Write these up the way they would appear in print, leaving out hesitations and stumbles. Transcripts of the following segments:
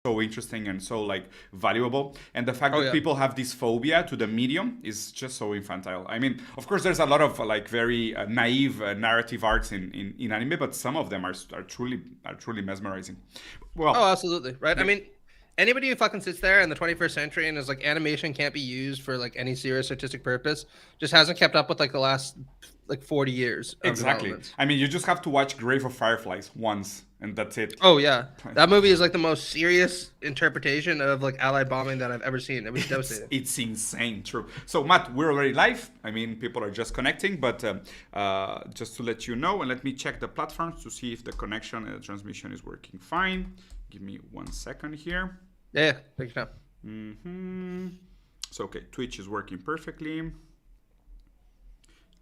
so interesting and so like valuable, and the fact that people have this phobia to the medium is just so infantile. I mean, of course there's a lot of like very naive narrative arts in anime, but some of them are truly mesmerizing. Well, Oh, absolutely. Right. I mean, anybody who fucking sits there in the 21st century and is like, animation can't be used for like any serious artistic purpose, just hasn't kept up with like the last like 40 years of exactly. developments. I mean, you just have to watch Grave of Fireflies once and that's it. Oh yeah, that movie is like the most serious interpretation of like Allied bombing that I've ever seen. It was devastating. It's insane, true. So Matt, we're already live. I mean, people are just connecting, but just to let you know, and let me check the platforms to see if the connection and the transmission is working fine. Give me 1 second here. Yeah, take your time. So okay, Twitch is working perfectly.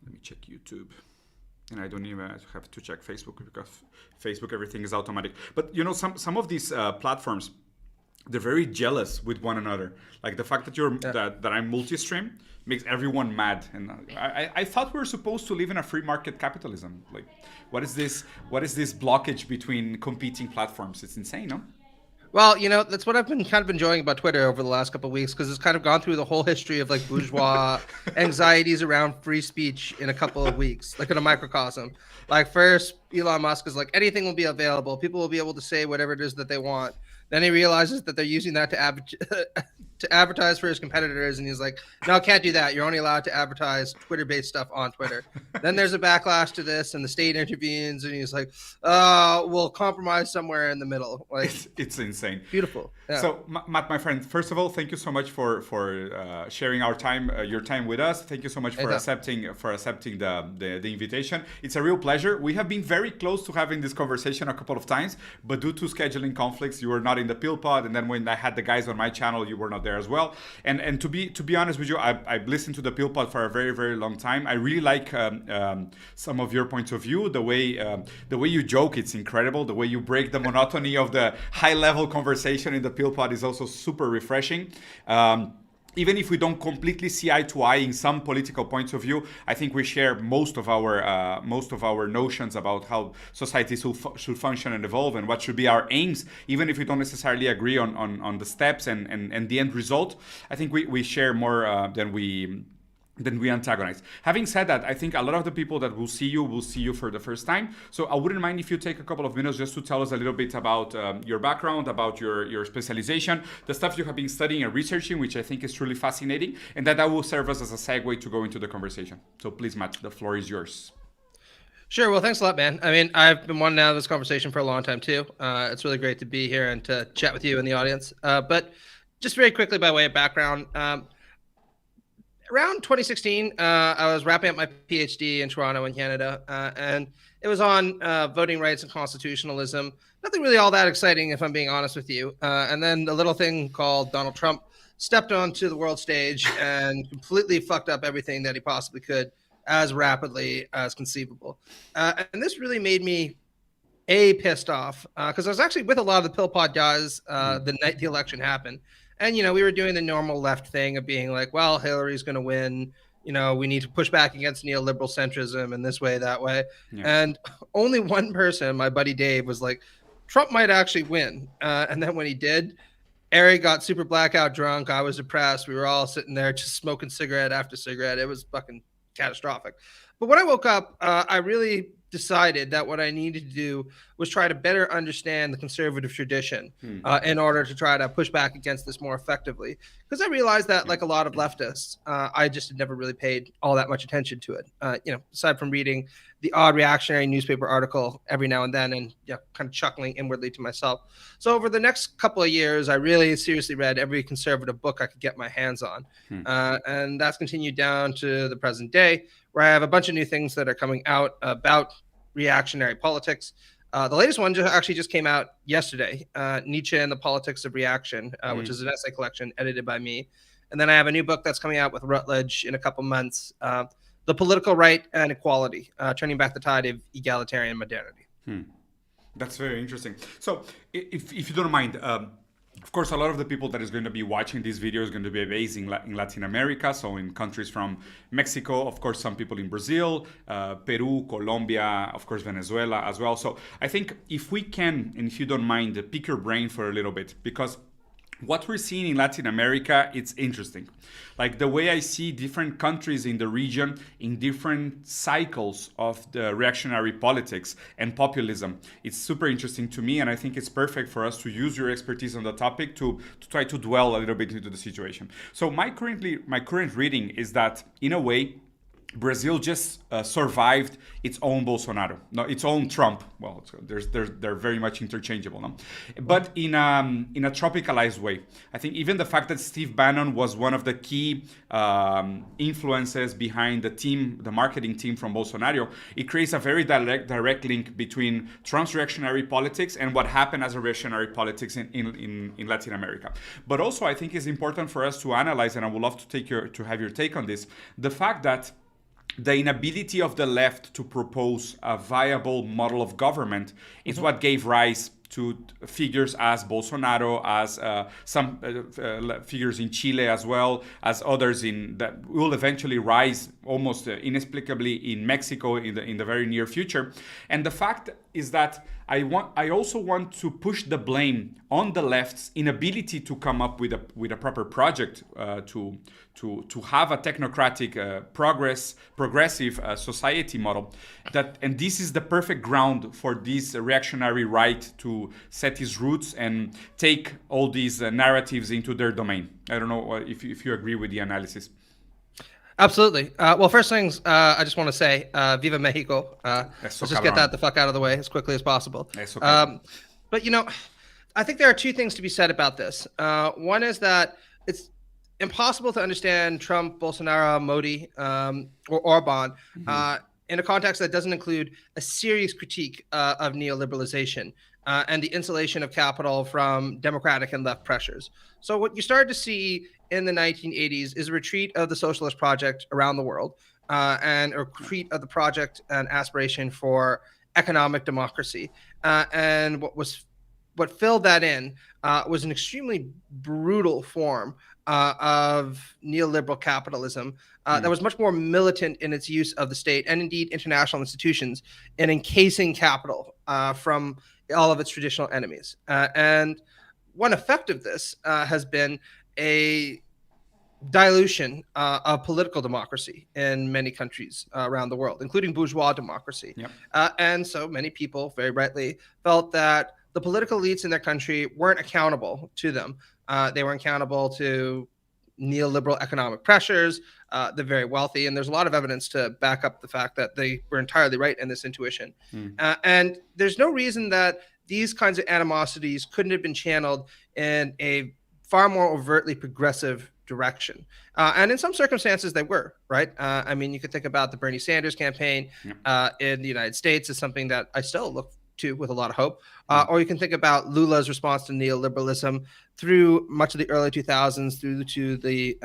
Let me check YouTube. And I don't even have to check Facebook because Facebook, everything is automatic. But you know, some of these platforms, they're very jealous with one another. Like the fact that that I'm multi-stream makes everyone mad. And I thought we were supposed to live in a free market capitalism. Like, what is this blockage between competing platforms? It's insane, no? Well, you know, that's what I've been kind of enjoying about Twitter over the last couple of weeks, because it's kind of gone through the whole history of like bourgeois anxieties around free speech in a couple of weeks, like in a microcosm. Like first, Elon Musk is like, anything will be available. People will be able to say whatever it is that they want. Then he realizes that they're using that to advertise for his competitors, and he's like, no, can't do that. You're only allowed to advertise Twitter-based stuff on Twitter. Then there's a backlash to this, and the state intervenes, and he's like, we'll compromise somewhere in the middle. Like, it's insane. Beautiful. Yeah. So Matt, my friend, first of all, thank you so much for sharing our time, your time with us. Thank you so much for accepting the invitation. It's a real pleasure. We have been very close to having this conversation a couple of times, but due to scheduling conflicts, you were not in the Pill Pod, and then when I had the guys on my channel, you were not there as well. And to be honest with you, I've listened to the Pill Pod for a very, very long time. I really like some of your points of view. The way you joke, it's incredible. The way you break the monotony of the high level conversation in the Pill Pod is also super refreshing. Even if we don't completely see eye to eye in some political points of view, I think we share most of our notions about how society should function and evolve, and what should be our aims, even if we don't necessarily agree on the steps and the end result. I think we share more than we antagonize. Having said that, I think a lot of the people that will see you for the first time. So I wouldn't mind if you take a couple of minutes just to tell us a little bit about your background, about your specialization, the stuff you have been studying and researching, which I think is truly fascinating, and that will serve us as a segue to go into the conversation. So please, Matt, the floor is yours. Sure. Well, thanks a lot, man. I mean, I've been wanting to have this conversation for a long time too. It's really great to be here and to chat with you and the audience. But just very quickly, by way of background, around 2016, I was wrapping up my PhD in Toronto in Canada, and it was on voting rights and constitutionalism. Nothing really all that exciting, if I'm being honest with you. And then a little thing called Donald Trump stepped onto the world stage and completely fucked up everything that he possibly could as rapidly as conceivable. And this really made me pissed off, because I was actually with a lot of the Pill Pod guys the night the election happened. And, you know, we were doing the normal left thing of being like, well, Hillary's going to win. You know, we need to push back against neoliberal centrism and this way, that way. Yeah. And only one person, my buddy Dave, was like, Trump might actually win. And then when he did, Eric got super blackout drunk. I was depressed. We were all sitting there just smoking cigarette after cigarette. It was fucking catastrophic. But when I woke up, I really decided that what I needed to do was try to better understand the conservative tradition in order to try to push back against this more effectively. Because I realized that, like a lot of leftists, I just had never really paid all that much attention to it. You know, aside from reading the odd reactionary newspaper article every now and then and kind of chuckling inwardly to myself. So over the next couple of years, I really seriously read every conservative book I could get my hands on. And that's continued down to the present day, where I have a bunch of new things that are coming out about reactionary politics. The latest one actually just came out yesterday, Nietzsche and the Politics of Reaction, which is an essay collection edited by me. And then I have a new book that's coming out with Routledge in a couple months, The Political Right and Equality, Turning Back the Tide of Egalitarian Modernity. That's very interesting. So if you don't mind, Of course, a lot of the people that is going to be watching this video is going to be based in Latin America, so in countries from Mexico, of course, some people in Brazil, Peru, Colombia, of course, Venezuela as well. So I think if we can, and if you don't mind, pick your brain for a little bit, because what we're seeing in Latin America, it's interesting. Like the way I see different countries in the region in different cycles of the reactionary politics and populism. It's super interesting to me, and I think it's perfect for us to use your expertise on the topic to try to dwell a little bit into the situation. So my current reading is that, in a way, Brazil just survived its own Bolsonaro, no, its own Trump. Well, they're very much interchangeable, no? But in a tropicalized way. I think even the fact that Steve Bannon was one of the key influences behind the marketing team from Bolsonaro, it creates a very direct link between Trump's reactionary politics and what happened as a reactionary politics in Latin America. But also, I think it's important for us to analyze, and I would love to have your take on this, the fact that the inability of the left to propose a viable model of government is what gave rise to figures as Bolsonaro, as some figures in Chile, as well as others that will eventually rise almost inexplicably in Mexico in the very near future. And the fact is that I also want to push the blame on the left's inability to come up with a proper project to have a technocratic progressive society model. And this is the perfect ground for this reactionary right to set its roots and take all these narratives into their domain. I don't know if you agree with the analysis. Absolutely. Well, first things, I just want to say, Viva Mexico. Let's just get that the fuck out of the way as quickly as possible. Okay. But, I think there are two things to be said about this. One is that it's impossible to understand Trump, Bolsonaro, Modi, or Orban in a context that doesn't include a serious critique of neoliberalization and the insulation of capital from democratic and left pressures. So what you started to see in the 1980s is a retreat of the socialist project around the world and a retreat of the project and aspiration for economic democracy. And what filled that in was an extremely brutal form of neoliberal capitalism that was much more militant in its use of the state and indeed international institutions in encasing capital from all of its traditional enemies. And one effect of this has been a dilution of political democracy in many countries around the world, including bourgeois democracy. Yep. And so many people, very rightly, felt that the political elites in their country weren't accountable to them. They were accountable to neoliberal economic pressures, the very wealthy. And there's a lot of evidence to back up the fact that they were entirely right in this intuition. And there's no reason that these kinds of animosities couldn't have been channeled in a far more overtly progressive direction. And in some circumstances, they were, right? I mean, you could think about the Bernie Sanders campaign in the United States as something that I still look to with a lot of hope. Or you can think about Lula's response to neoliberalism through much of the early 2000s through to the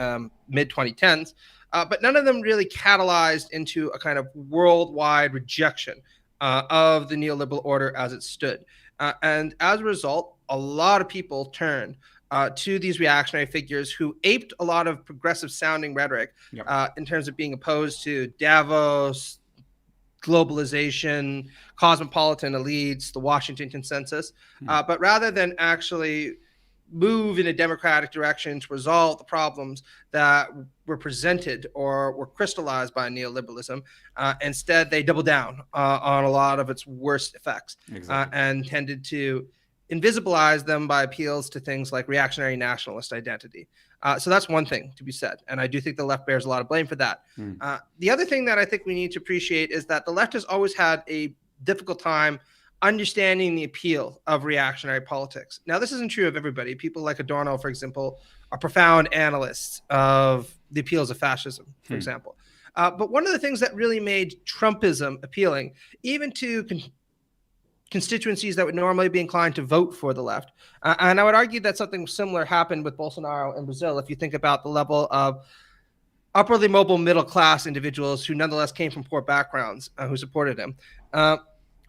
mid-2010s. But none of them really catalyzed into a kind of worldwide rejection of the neoliberal order as it stood. And as a result, a lot of people turned to these reactionary figures who aped a lot of progressive sounding rhetoric in terms of being opposed to Davos, globalization, cosmopolitan elites, the Washington Consensus. But rather than actually move in a democratic direction to resolve the problems that were presented or were crystallized by neoliberalism, instead they doubled down on a lot of its worst effects and tended to invisibilize them by appeals to things like reactionary nationalist identity. So that's one thing to be said. And I do think the left bears a lot of blame for that. The other thing that I think we need to appreciate is that the left has always had a difficult time understanding the appeal of reactionary politics. Now, this isn't true of everybody. People like Adorno, for example, are profound analysts of the appeals of fascism, for example. But one of the things that really made Trumpism appealing, even to constituencies that would normally be inclined to vote for the left. And I would argue that something similar happened with Bolsonaro in Brazil. If you think about the level of upperly mobile middle class individuals who nonetheless came from poor backgrounds who supported him,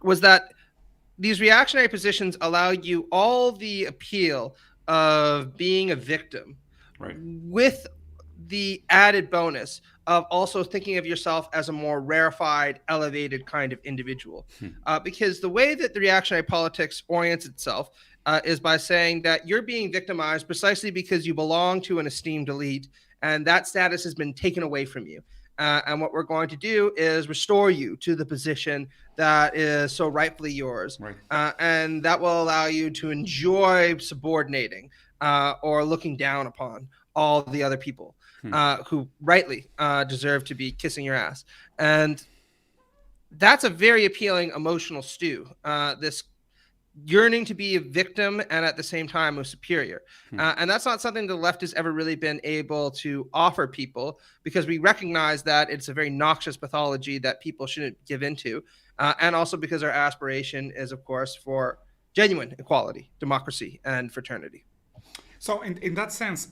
was that these reactionary positions allowed you all the appeal of being a victim, Right. with the added bonus of also thinking of yourself as a more rarefied, elevated kind of individual. Because the way that the reactionary politics orients itself is by saying that you're being victimized precisely because you belong to an esteemed elite, and that status has been taken away from you. And what we're going to do is restore you to the position that is so rightfully yours. Right. And that will allow you to enjoy subordinating or looking down upon all the other people who rightly deserve to be kissing your ass. And that's a very appealing emotional stew. This yearning to be a victim and at the same time a superior. And that's not something the left has ever really been able to offer people, because we recognize that it's a very noxious pathology that people shouldn't give into. And also because our aspiration is, of course, for genuine equality, democracy, and fraternity. So in that sense,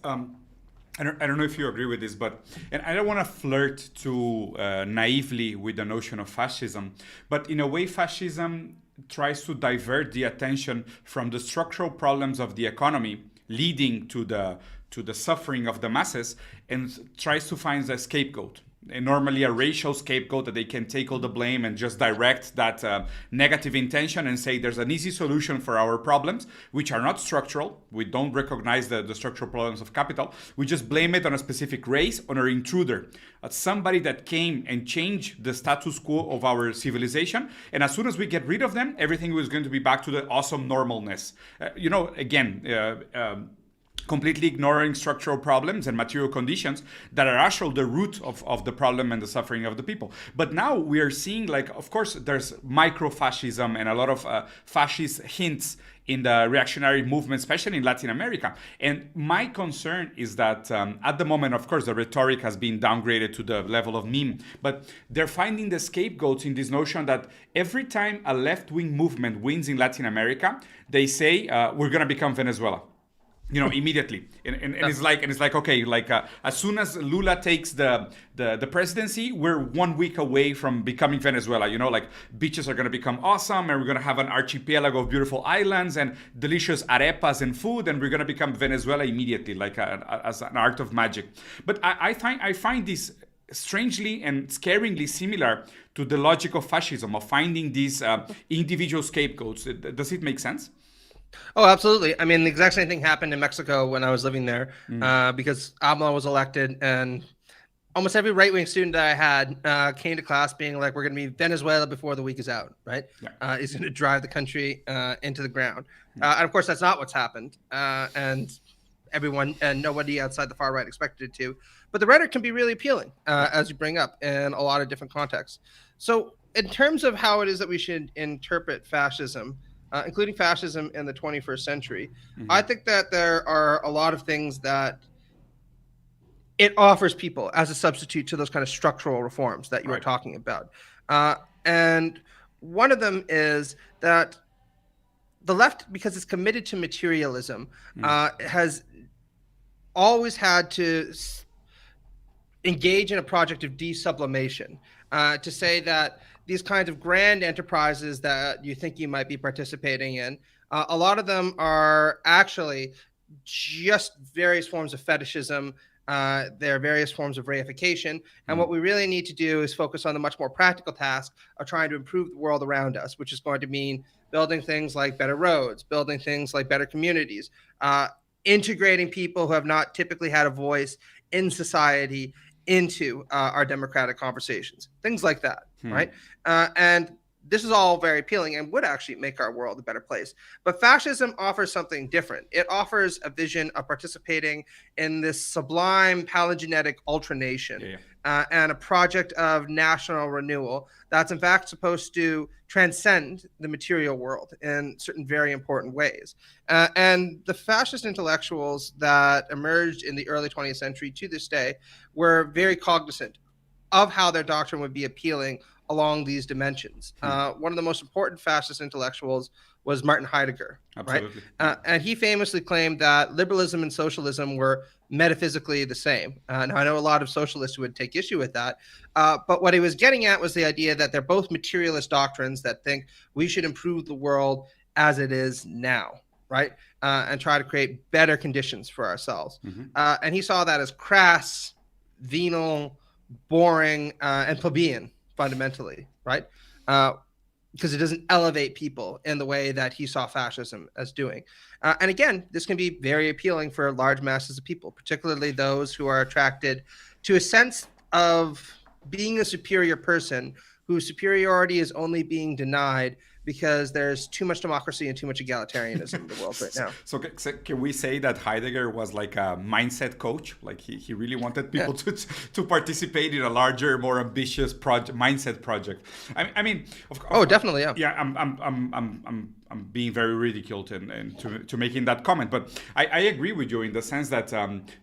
I don't know if you agree with this, but, and I don't want to flirt too naively with the notion of fascism, but in a way, fascism tries to divert the attention from the structural problems of the economy leading to the suffering of the masses, and tries to find a scapegoat. And normally a racial scapegoat that they can take all the blame and just direct that negative intention and say there's an easy solution for our problems, which are not structural. We don't recognize the structural problems of capital. We just blame it on a specific race, on an intruder, somebody that came and changed the status quo of our civilization. And as soon as we get rid of them, everything was going to be back to the awesome normalness. Completely ignoring structural problems and material conditions that are actually the root of the problem and the suffering of the people. But now we are seeing, like, of course, there's micro-fascism and a lot of fascist hints in the reactionary movement, especially in Latin America. And my concern is that at the moment, of course, the rhetoric has been downgraded to the level of meme, but they're finding the scapegoats in this notion that every time a left-wing movement wins in Latin America, they say, we're going to become Venezuela. Immediately, and it's like okay, like as soon as Lula takes the presidency, we're 1 week away from becoming Venezuela. Like beaches are going to become awesome, and we're going to have an archipelago of beautiful islands and delicious arepas and food, and we're going to become Venezuela immediately, like as an art of magic. But I find this strangely and scaringly similar to the logic of fascism, of finding these individual scapegoats. Does it make sense? Oh, absolutely. I mean, the exact same thing happened in Mexico when I was living there, because AMLO was elected, and almost every right-wing student that I had came to class being like, we're going to be Venezuela before the week is out, right? Yeah. He's going to drive the country into the ground. And of course, that's not what's happened. And everyone and nobody outside the far right expected it to. But the rhetoric can be really appealing, as you bring up, in a lot of different contexts. So in terms of how it is that we should interpret fascism, including fascism in the 21st century, I think that there are a lot of things that it offers people as a substitute to those kind of structural reforms that you were talking about. And one of them is that the left, because it's committed to materialism, has always had to engage in a project of desublimation, to say that these kinds of grand enterprises that you think you might be participating in, a lot of them are actually just various forms of fetishism. There are various forms of reification. And what we really need to do is focus on the much more practical task of trying to improve the world around us, which is going to mean building things like better roads, building things like better communities, integrating people who have not typically had a voice in society into our democratic conversations, things like that, right? And this is all very appealing and would actually make our world a better place. But fascism offers something different. It offers a vision of participating in this sublime palingenetic ultranation, and a project of national renewal that's in fact supposed to transcend the material world in certain very important ways. And the fascist intellectuals that emerged in the early 20th century to this day were very cognizant of how their doctrine would be appealing along these dimensions. One of the most important fascist intellectuals was Martin Heidegger, Absolutely. Right? And he famously claimed that liberalism and socialism were metaphysically the same. Now, I know a lot of socialists who would take issue with that, but what he was getting at was the idea that they're both materialist doctrines that think we should improve the world as it is now, right? And try to create better conditions for ourselves. And he saw that as crass, venal, boring, and plebeian, fundamentally, right? Because it doesn't elevate people in the way that he saw fascism as doing. And again, this can be very appealing for large masses of people, particularly those who are attracted to a sense of being a superior person whose superiority is only being denied because there's too much democracy and too much egalitarianism in the world right now. So can we say that Heidegger was like a mindset coach? Like he really wanted people to participate in a larger, more ambitious mindset project. I mean, definitely, yeah. Yeah, I'm being very ridiculed and to making that comment, but I agree with you in the sense that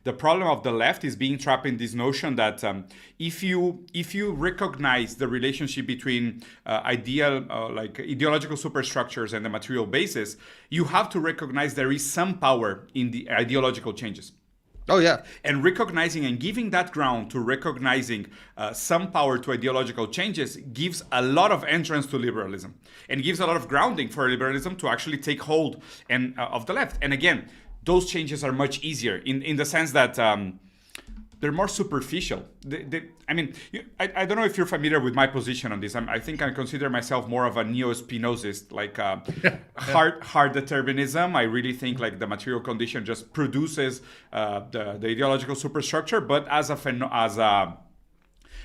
the problem of the left is being trapped in this notion that if you recognize the relationship between ideological superstructures and the material basis, you have to recognize there is some power in the ideological changes. Oh, yeah. And recognizing and giving that ground to recognizing some power to ideological changes gives a lot of entrance to liberalism and gives a lot of grounding for liberalism to actually take hold of the left. And again, those changes are much easier in the sense that they're more superficial. I don't know if you're familiar with my position on this. I think I consider myself more of a neo-Spinozist, like hard determinism. I really think like the material condition just produces the ideological superstructure, but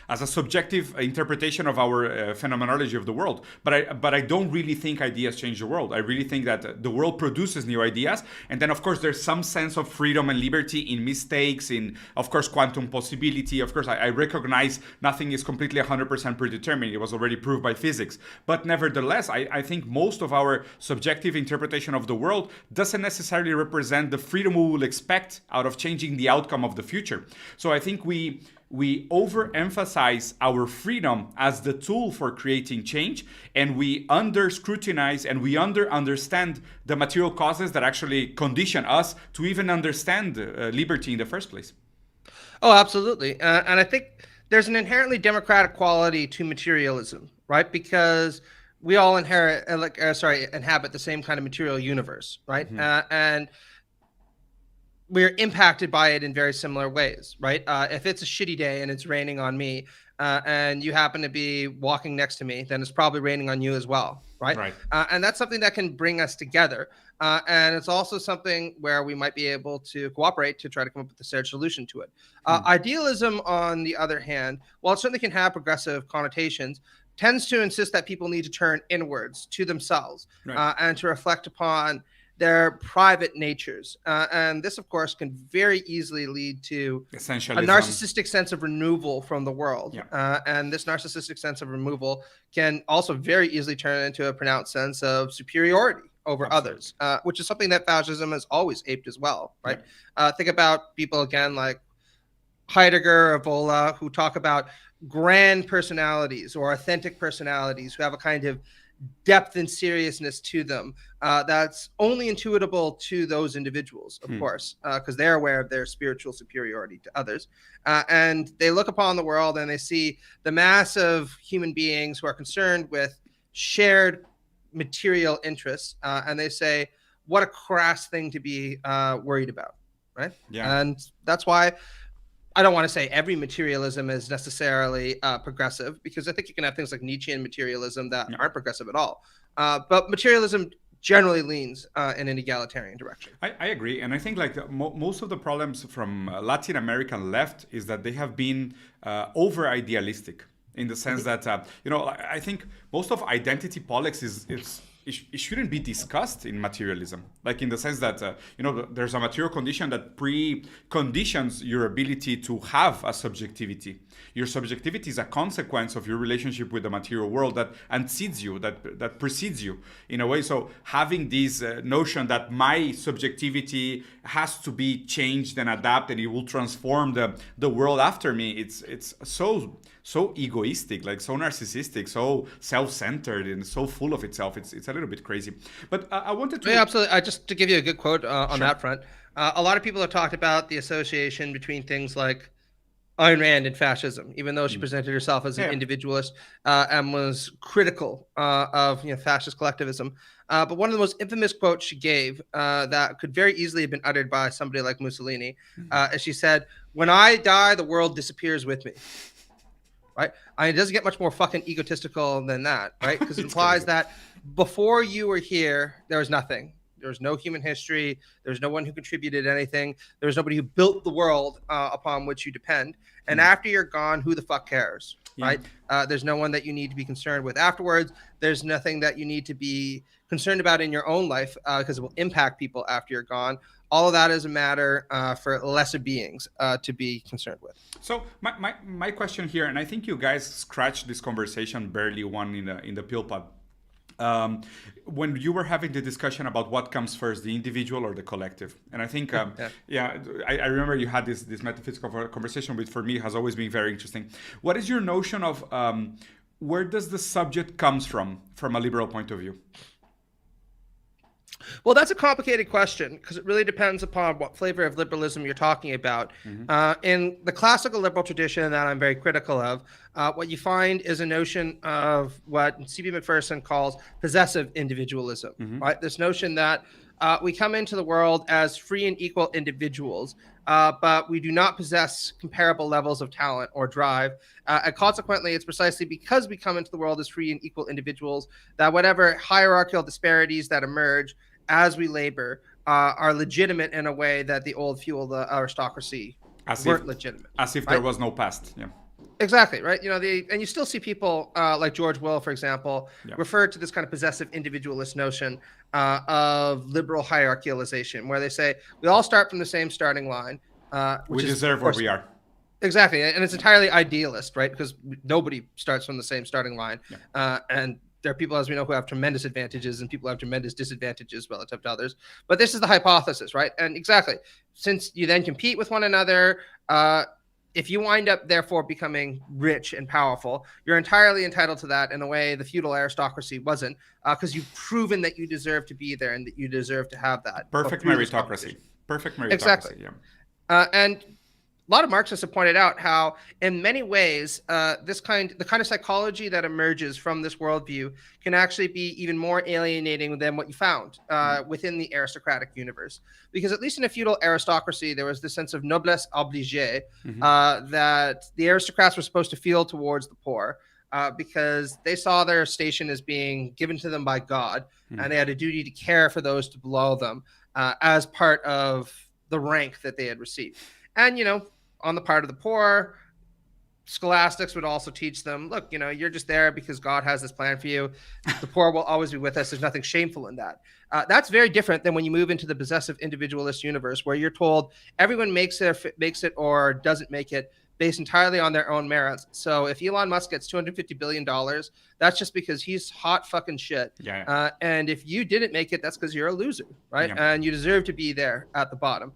as a subjective interpretation of our phenomenology of the world. But I don't really think ideas change the world. I really think that the world produces new ideas. And then, of course, there's some sense of freedom and liberty in mistakes, in, of course, quantum possibility. Of course, I recognize nothing is completely 100% predetermined. It was already proved by physics. But nevertheless, I think most of our subjective interpretation of the world doesn't necessarily represent the freedom we will expect out of changing the outcome of the future. So I think we overemphasize our freedom as the tool for creating change, and we under-scrutinize and we understand the material causes that actually condition us to even understand liberty in the first place. Oh, absolutely. And I think there's an inherently democratic quality to materialism, right? Because we all inhabit the same kind of material universe, right? And we're impacted by it in very similar ways, right? If it's a shitty day and it's raining on me, and you happen to be walking next to me, then it's probably raining on you as well, right? Right. And that's something that can bring us together. And it's also something where we might be able to cooperate to try to come up with a shared solution to it. Idealism, on the other hand, while it certainly can have progressive connotations, tends to insist that people need to turn inwards to themselves, right, and to reflect upon their private natures. And this, of course, can very easily lead to a narcissistic sense of removal from the world. Yeah. And this narcissistic sense of removal can also very easily turn into a pronounced sense of superiority over others, which is something that fascism has always aped as well, right? Yeah. Think about people, again, like Heidegger or Vola, who talk about grand personalities or authentic personalities who have a kind of depth and seriousness to them that's only intuitable to those individuals, of course, because they're aware of their spiritual superiority to others. And they look upon the world and they see the mass of human beings who are concerned with shared material interests, and they say, what a crass thing to be worried about, right? Yeah. And that's why I don't want to say every materialism is necessarily progressive, because I think you can have things like Nietzschean materialism that aren't progressive at all. But materialism generally leans in an egalitarian direction. I agree. And I think like most of the problems from Latin American left is that they have been over idealistic, in the sense that, I think most of identity politics it shouldn't be discussed in materialism, like in the sense that, there's a material condition that preconditions your ability to have a subjectivity. Your subjectivity is a consequence of your relationship with the material world that antecedes you, that precedes you in a way. So having this notion that my subjectivity has to be changed and adapted, it will transform the world after me. It's so egoistic, like so narcissistic, so self-centered, and so full of itself. It's a little bit crazy. But I wanted to... Yeah, absolutely. Just to give you a good quote on that front, a lot of people have talked about the association between things like Ayn Rand and fascism, even though she presented herself as an individualist and was critical of fascist collectivism. But one of the most infamous quotes she gave that could very easily have been uttered by somebody like Mussolini, as she said, "When I die, the world disappears with me." Right? It doesn't get much more fucking egotistical than that, right? Because it implies that before you were here, there was nothing. There was no human history. There's no one who contributed anything. There's nobody who built the world upon which you depend. And after you're gone, who the fuck cares, right? There's no one that you need to be concerned with afterwards. There's nothing that you need to be concerned about in your own life because it will impact people after you're gone. All of that is a matter for lesser beings to be concerned with. So my question here, and I think you guys scratched this conversation barely one in the pill pod. When you were having the discussion about what comes first, the individual or the collective, and I think I remember you had this metaphysical conversation, which for me has always been very interesting. What is your notion of where does the subject comes from a liberal point of view? Well, that's a complicated question because it really depends upon what flavor of liberalism you're talking about. In the classical liberal tradition that I'm very critical of, what you find is a notion of what C.B. Macpherson calls possessive individualism, right? This notion that we come into the world as free and equal individuals, but we do not possess comparable levels of talent or drive. And consequently, it's precisely because we come into the world as free and equal individuals that whatever hierarchical disparities that emerge as we labor are legitimate in a way that the old feudal aristocracy weren't legitimate. As if there was no past. Yeah. Exactly, right? And you still see people like George Will, for example, refer to this kind of possessive individualist notion of liberal hierarchicalization, where they say we all start from the same starting line. We deserve where we are. Exactly, and it's entirely idealist, right? Because nobody starts from the same starting line, and there are people, as we know, who have tremendous advantages and people have tremendous disadvantages relative to others. But this is the hypothesis, right? And exactly, since you then compete with one another, if you wind up therefore becoming rich and powerful, you're entirely entitled to that in a way the feudal aristocracy wasn't, because you've proven that you deserve to be there and that you deserve to have that. Perfect meritocracy. Perfect meritocracy. Exactly. Yeah. And a lot of Marxists have pointed out how, in many ways, the kind of psychology that emerges from this worldview can actually be even more alienating than what you found within the aristocratic universe. Because at least in a feudal aristocracy, there was this sense of noblesse obligée that the aristocrats were supposed to feel towards the poor. Because they saw their station as being given to them by God, and they had a duty to care for those below them as part of the rank that they had received. And, on the part of the poor, scholastics would also teach them, look, you're just there because God has this plan for you. The poor will always be with us. There's nothing shameful in that. That's very different than when you move into the possessive individualist universe, where you're told everyone makes it or doesn't make it based entirely on their own merits. So if Elon Musk gets $250 billion, that's just because he's hot fucking shit. And if you didn't make it, that's because you're a loser, right? And you deserve to be there at the bottom.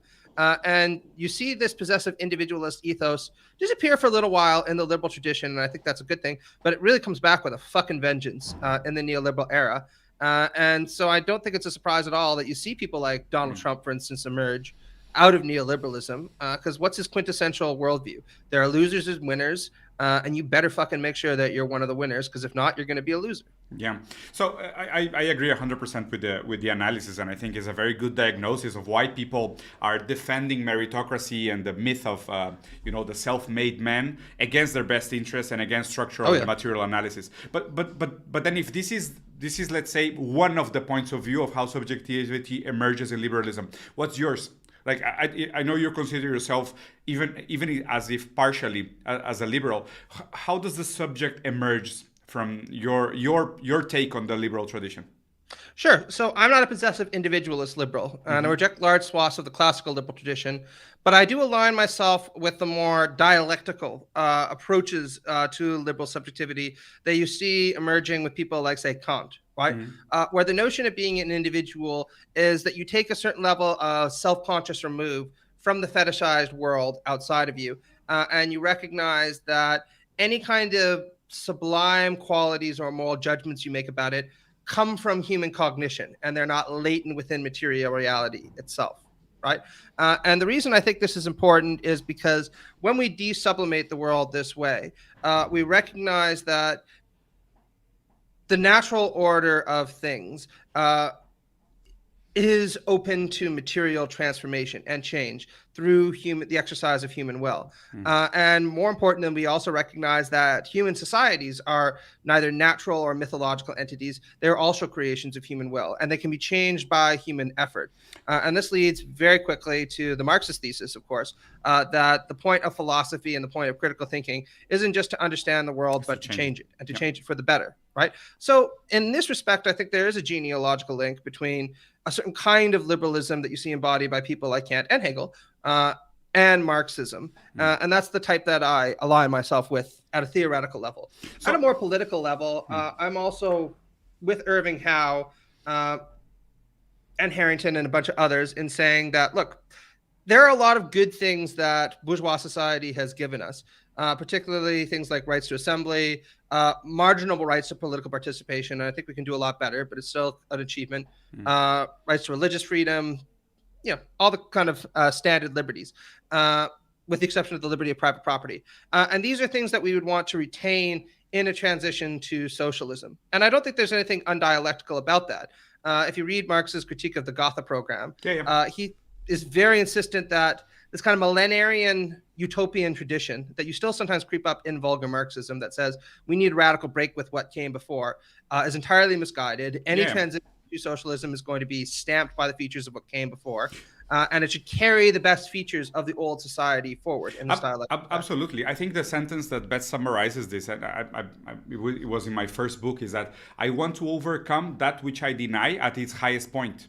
And you see this possessive individualist ethos disappear for a little while in the liberal tradition, and I think that's a good thing. But it really comes back with a fucking vengeance in the neoliberal era. And so I don't think it's a surprise at all that you see people like Donald Trump, for instance, emerge out of neoliberalism, because what's his quintessential worldview? There are losers and winners, and you better fucking make sure that you're one of the winners, because if not, you're going to be a loser. Yeah. So I agree 100% with the analysis, and I think it's a very good diagnosis of why people are defending meritocracy and the myth of the self-made man against their best interests and against structural and material analysis. But then if this is let's say one of the points of view of how subjectivity emerges in liberalism, what's yours? Like I know you consider yourself even as if partially as a liberal. How does the subject emerge from your take on the liberal tradition? Sure. So I'm not a possessive individualist liberal, and I reject large swaths of the classical liberal tradition, but I do align myself with the more dialectical approaches to liberal subjectivity that you see emerging with people like, say, Kant, right? Where the notion of being an individual is that you take a certain level of self-conscious remove from the fetishized world outside of you, and you recognize that any kind of sublime qualities or moral judgments you make about it come from human cognition, and they're not latent within material reality itself. right? And the reason I think this is important is because when we desublimate the world this way, we recognize that the natural order of things is open to material transformation and change through the exercise of human will. And more importantly, we also recognize that human societies are neither natural or mythological entities. They're also creations of human will, and they can be changed by human effort. And this leads very quickly to the Marxist thesis, of course, that the point of philosophy and the point of critical thinking isn't just to understand the world, but to change it, and to change it for the better, right? So in this respect, I think there is a genealogical link between a certain kind of liberalism that you see embodied by people like Kant and Hegel, and Marxism. And that's the type that I align myself with at a theoretical level. So, at a more political level, I'm also with Irving Howe and Harrington and a bunch of others in saying that, look, there are a lot of good things that bourgeois society has given us, particularly things like rights to assembly, marginal rights to political participation. And I think we can do a lot better, but it's still an achievement. Rights to religious freedom, all the kind of standard liberties, with the exception of the liberty of private property. And these are things that we would want to retain in a transition to socialism. And I don't think there's anything undialectical about that. If you read Marx's critique of the Gotha program, he is very insistent that this kind of millenarian utopian tradition that you still sometimes creep up in vulgar Marxism that says we need a radical break with what came before is entirely misguided. Any transition to socialism is going to be stamped by the features of what came before. And it should carry the best features of the old society forward in the style. Absolutely. I think the sentence that best summarizes this, and it was in my first book, is that I want to overcome that which I deny at its highest point.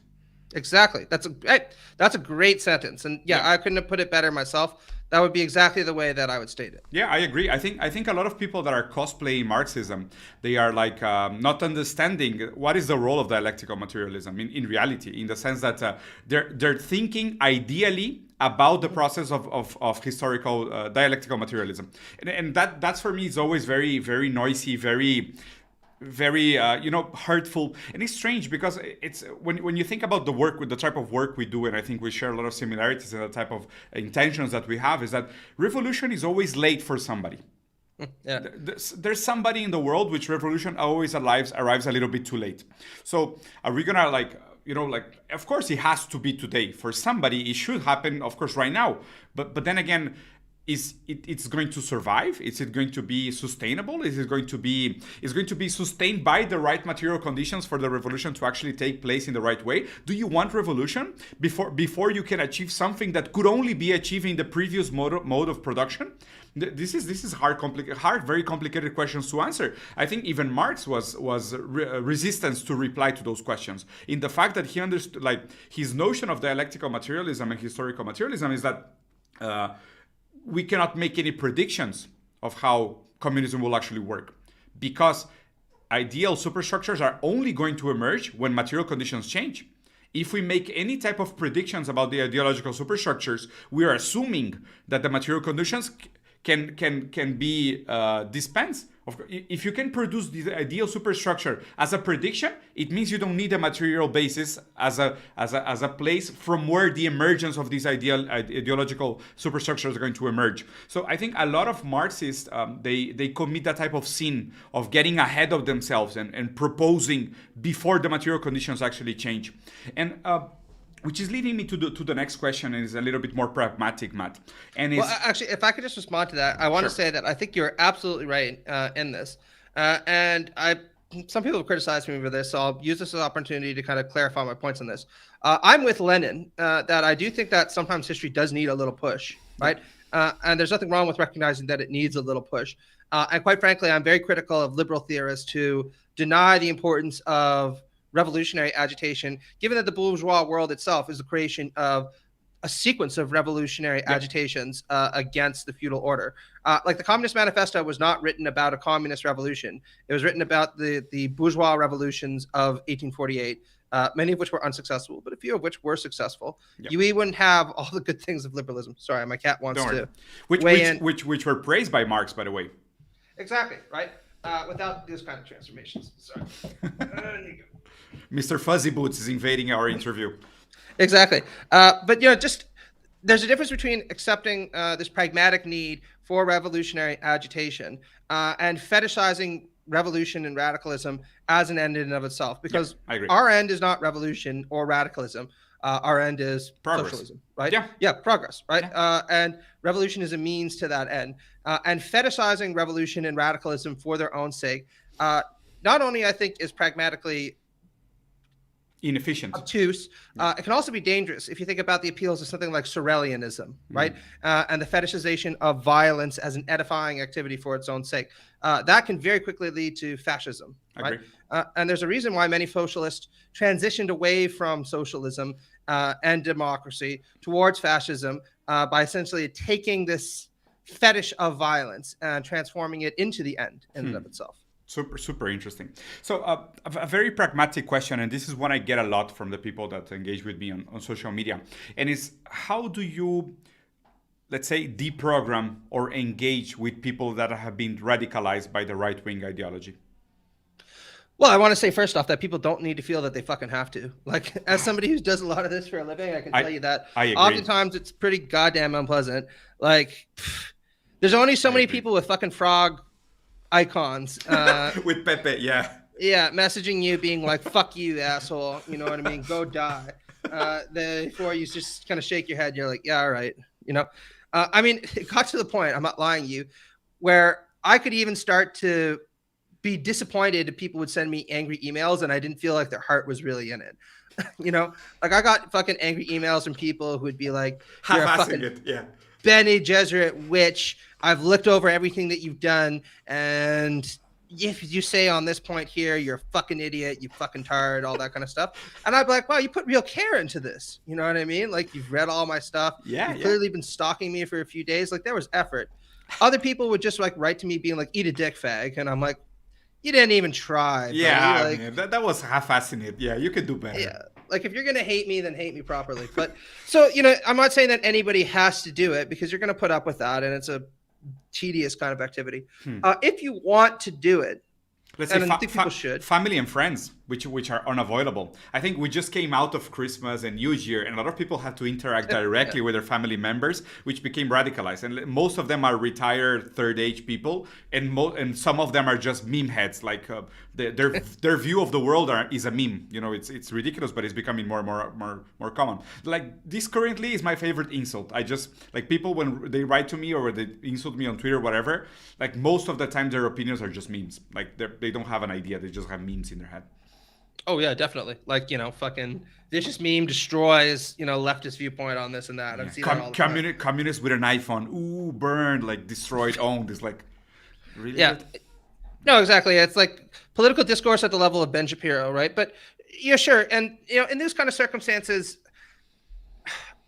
Exactly. That's a great sentence. And I couldn't have put it better myself. That would be exactly the way that I would state it. Yeah, I agree. I think a lot of people that are cosplaying Marxism, they are like not understanding what is the role of dialectical materialism in reality, in the sense that they're thinking ideally about the process of historical dialectical materialism, and that's for me is always very, very noisy, very hurtful. And it's strange because it's when you think about the type of work we do, and I think we share a lot of similarities in the type of intentions that we have, is that revolution is always late for somebody. There's somebody in the world which revolution always arrives a little bit too late. So are we gonna of course it has to be today. For somebody it should happen, of course, right now. But then again, it's going to survive? Is it going to be sustainable? Is it going to be sustained by the right material conditions for the revolution to actually take place in the right way? Do you want revolution before you can achieve something that could only be achieved in the previous mode of production? This is hard, very complicated questions to answer. I think even Marx was resistant to reply to those questions, in the fact that he understood, like, his notion of dialectical materialism and historical materialism is that we cannot make any predictions of how communism will actually work, because ideal superstructures are only going to emerge when material conditions change. If we make any type of predictions about the ideological superstructures, we are assuming that the material conditions can be dispensed. If you can produce the ideal superstructure as a prediction, it means you don't need a material basis as a place from where the emergence of these ideological superstructures are going to emerge. So I think a lot of Marxists, they commit that type of sin of getting ahead of themselves and proposing before the material conditions actually change. And which is leading me to the next question, and is a little bit more pragmatic, Matt. And actually, if I could just respond to that, I want to say that I think you're absolutely right in this. And some people have criticized me for this, so I'll use this as an opportunity to kind of clarify my points on this. I'm with Lenin that I do think that sometimes history does need a little push, right? And there's nothing wrong with recognizing that it needs a little push. And quite frankly, I'm very critical of liberal theorists who deny the importance of revolutionary agitation, given that the bourgeois world itself is the creation of a sequence of revolutionary agitations against the feudal order. Like the Communist Manifesto was not written about a communist revolution. It was written about the bourgeois revolutions of 1848, many of which were unsuccessful, but a few of which were successful. You wouldn't have all the good things of liberalism. Sorry, my cat wants to which were praised by Marx, by the way. Exactly, right? Without these kind of transformations. Sorry. There you go. Mr. Fuzzy Boots is invading our interview. Exactly. But just there's a difference between accepting this pragmatic need for revolutionary agitation and fetishizing revolution and radicalism as an end in and of itself, because I agree. our end is not revolution or radicalism. Our end is progress. Socialism, right? Yeah, progress, right? And revolution is a means to that end. And fetishizing revolution and radicalism for their own sake, not only I think is pragmatically inefficient, obtuse, it can also be dangerous if you think about the appeals of something like Sorelianism, right? And the fetishization of violence as an edifying activity for its own sake. That can very quickly lead to fascism, right? And there's a reason why many socialists transitioned away from socialism and democracy towards fascism by essentially taking this fetish of violence and transforming it into the end in and of itself. Super interesting. So a very pragmatic question, and this is one I get a lot from the people that engage with me on social media, and is how do you, let's say, deprogram or engage with people that have been radicalized by the right-wing ideology? Well, I want to say first off that people don't need to feel that they fucking have to. Like, as somebody who does a lot of this for a living, I can tell you that oftentimes it's pretty goddamn unpleasant. Like, there's only so many people with fucking frog icons with Pepe, messaging you being like, fuck you, asshole, you know what I mean, go die, before you just kind of shake your head, you're like, yeah, all right, I mean, it got to the point, I'm not lying to you, where I could even start to be disappointed if people would send me angry emails and I didn't feel like their heart was really in it. Like I got fucking angry emails from people who would be like, you're a fucking Bene Gesserit witch, I've looked over everything that you've done, and if you say on this point here, you're a fucking idiot, you fucking tired, all that kind of stuff. And I'd be like, wow, you put real care into this. You know what I mean? Like, you've read all my stuff. You've clearly been stalking me for a few days. Like, there was effort. Other people would just like write to me being like, eat a dick, fag. And I'm like, you didn't even try. Yeah, like, man, that was half-assing it. Yeah, you could do better. Yeah. Like, if you're going to hate me, then hate me properly. But so, I'm not saying that anybody has to do it, because you're going to put up with that. And it's a tedious kind of activity. If you want to do it, let's and say I think people should. Family and friends, which are unavoidable. I think we just came out of Christmas and New Year, and a lot of people had to interact directly with their family members, which became radicalized. And most of them are retired third age people, and some of them are just meme heads. Like their view of the world is a meme. It's ridiculous, but it's becoming more and more common. Like, this currently is my favorite insult. I just like people when they write to me or they insult me on Twitter or whatever. Like, most of the time their opinions are just memes. Like, they don't have an idea. They just have memes in their head. Oh yeah, definitely. Like, fucking vicious meme destroys, leftist viewpoint on this and that. I've seen that all the time. Communist with an iPhone. Ooh, burned, like destroyed, owned. It's like, really? Yeah. No, exactly. It's like political discourse at the level of Ben Shapiro, right? But yeah, sure. And in these kind of circumstances,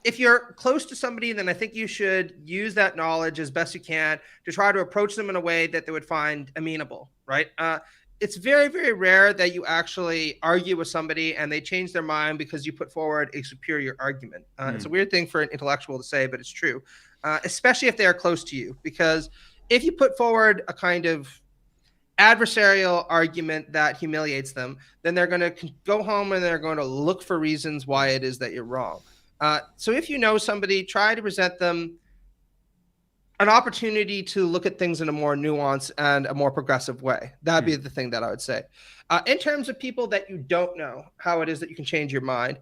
if you're close to somebody, then I think you should use that knowledge as best you can to try to approach them in a way that they would find amenable, right? It's very, very rare that you actually argue with somebody and they change their mind because you put forward a superior argument. It's a weird thing for an intellectual to say, but it's true, especially if they are close to you. Because if you put forward a kind of adversarial argument that humiliates them, then they're going to go home and they're going to look for reasons why it is that you're wrong. So if you know somebody, try to present them an opportunity to look at things in a more nuanced and a more progressive way. That'd be the thing that I would say. In terms of people that you don't know how it is that you can change your mind,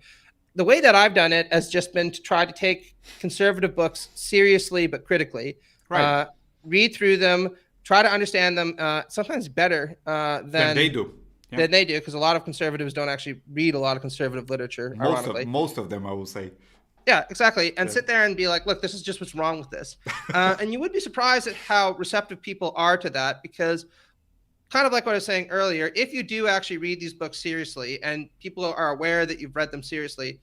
the way that I've done it has just been to try to take conservative books seriously but critically. Right. Read through them, try to understand them, sometimes better than they do. Than they do, because a lot of conservatives don't actually read a lot of conservative literature. Most of them, I will say. Yeah, exactly. And sit there and be like, look, this is just what's wrong with this. And you would be surprised at how receptive people are to that, because kind of like what I was saying earlier, if you do actually read these books seriously and people are aware that you've read them seriously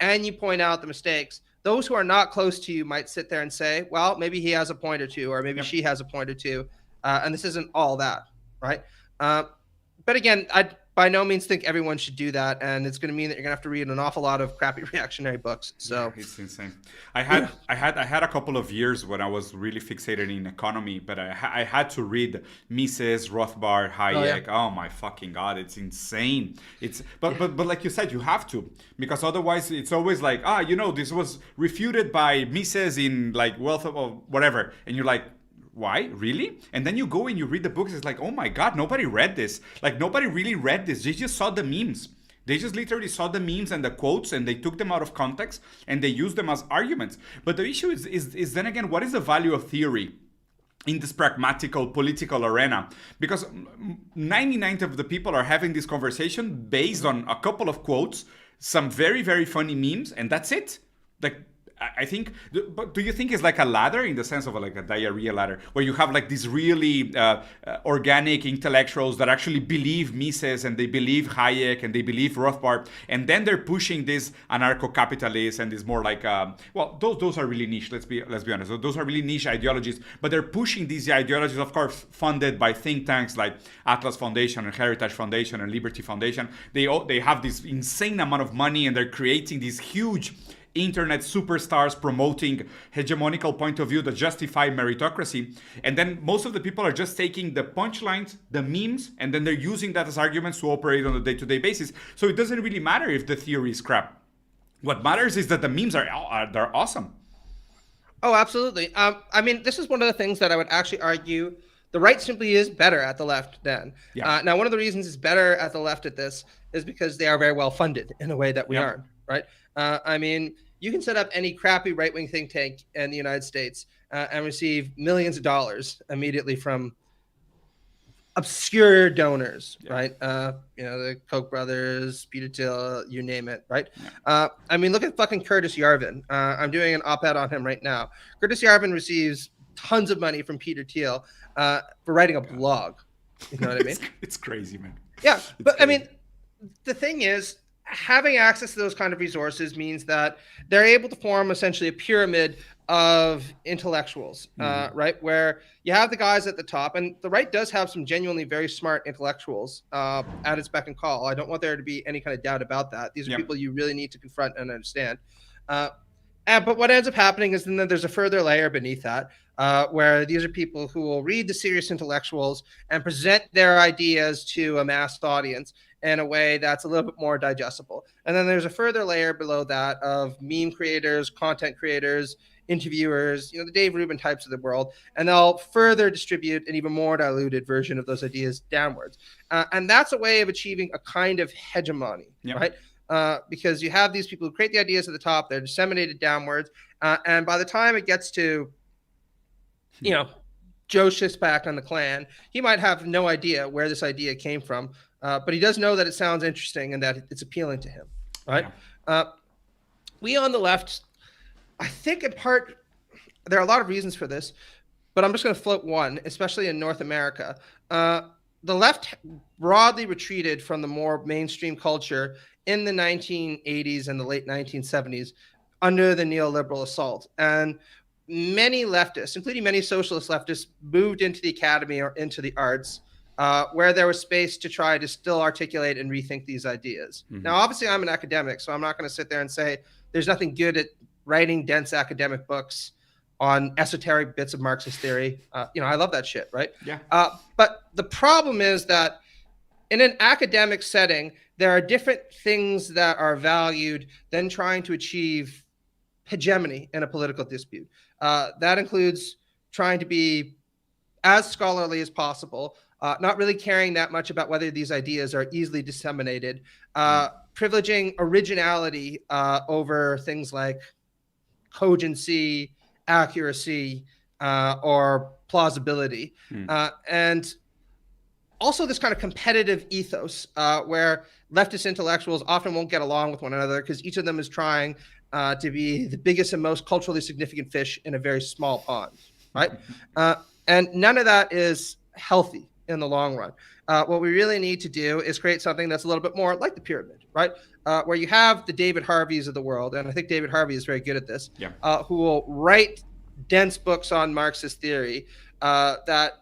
and you point out the mistakes, those who are not close to you might sit there and say, well, maybe he has a point or two, or maybe she has a point or two. And this isn't all that, right? But again, by no means think everyone should do that, and it's going to mean that you're going to have to read an awful lot of crappy reactionary books. So it's insane. I had a couple of years when I was really fixated in economy, but I had to read Mises, Rothbard, Hayek. Oh my fucking god, it's insane. But like you said, you have to, because otherwise it's always like, this was refuted by Mises in like Wealth of whatever, and you're like, why? Really? And then you go and you read the books. It's like, oh my god, nobody read this. Like, nobody really read this. They just saw the memes. They just literally saw the memes and the quotes, and they took them out of context and they used them as arguments. But the issue is then again, what is the value of theory in this pragmatical political arena? Because 99% of the people are having this conversation based on a couple of quotes, some very, very funny memes, and that's it. Like, I think, but do you think it's like a ladder in the sense of like a diarrhea ladder, where you have like these really organic intellectuals that actually believe Mises and they believe Hayek and they believe Rothbard, and then they're pushing this anarcho-capitalist and this more like, those are really niche. Let's be honest. Those are really niche ideologies, but they're pushing these ideologies, of course, funded by think tanks like Atlas Foundation and Heritage Foundation and Liberty Foundation. They have this insane amount of money, and they're creating these huge internet superstars promoting hegemonical point of view that justify meritocracy. And then most of the people are just taking the punchlines, the memes, and then they're using that as arguments to operate on a day-to-day basis. So it doesn't really matter if the theory is crap. What matters is that the memes they're awesome. Oh, absolutely. I mean, this is one of the things that I would actually argue the right simply is better at the left than. Now, one of the reasons it's better at the left at this is because they are very well funded in a way that we aren't, right? I mean, you can set up any crappy right-wing think tank in the United States and receive millions of dollars immediately from obscure donors, right? The Koch brothers, Peter Thiel, you name it, right? I mean, look at fucking Curtis Yarvin. I'm doing an op-ed on him right now. Curtis Yarvin receives tons of money from Peter Thiel for writing a blog. You know what I mean? It's crazy, man. Yeah, but I mean, the thing is, having access to those kind of resources means that they're able to form essentially a pyramid of intellectuals, right? Where you have the guys at the top, and the right does have some genuinely very smart intellectuals at its beck and call. I don't want there to be any kind of doubt about that. These are people you really need to confront and understand. But what ends up happening is then there's a further layer beneath that, where these are people who will read the serious intellectuals and present their ideas to a mass audience in a way that's a little bit more digestible. And then there's a further layer below that of meme creators, content creators, interviewers, the Dave Rubin types of the world, and they'll further distribute an even more diluted version of those ideas downwards. And that's a way of achieving a kind of hegemony, right? Because you have these people who create the ideas at the top, they're disseminated downwards, and by the time it gets to, Joe Shispak on the Klan, he might have no idea where this idea came from, but he does know that it sounds interesting and that it's appealing to him, right? We on the left, I think in part, there are a lot of reasons for this, but I'm just going to float one, especially in North America. The left broadly retreated from the more mainstream culture in the 1980s and the late 1970s under the neoliberal assault. And many leftists, including many socialist leftists, moved into the academy or into the arts, where there was space to try to still articulate and rethink these ideas. Now, obviously, I'm an academic, so I'm not going to sit there and say there's nothing good at writing dense academic books on esoteric bits of Marxist theory. I love that shit, right? But the problem is that in an academic setting, there are different things that are valued than trying to achieve hegemony in a political dispute. That includes trying to be as scholarly as possible, not really caring that much about whether these ideas are easily disseminated, privileging originality over things like cogency, accuracy, or plausibility. And also this kind of competitive ethos where leftist intellectuals often won't get along with one another because each of them is trying to be the biggest and most culturally significant fish in a very small pond, right? And none of that is healthy in the long run. What we really need to do is create something that's a little bit more like the pyramid, right? Where you have the David Harveys of the world, and I think David Harvey is very good at this, who will write dense books on Marxist theory that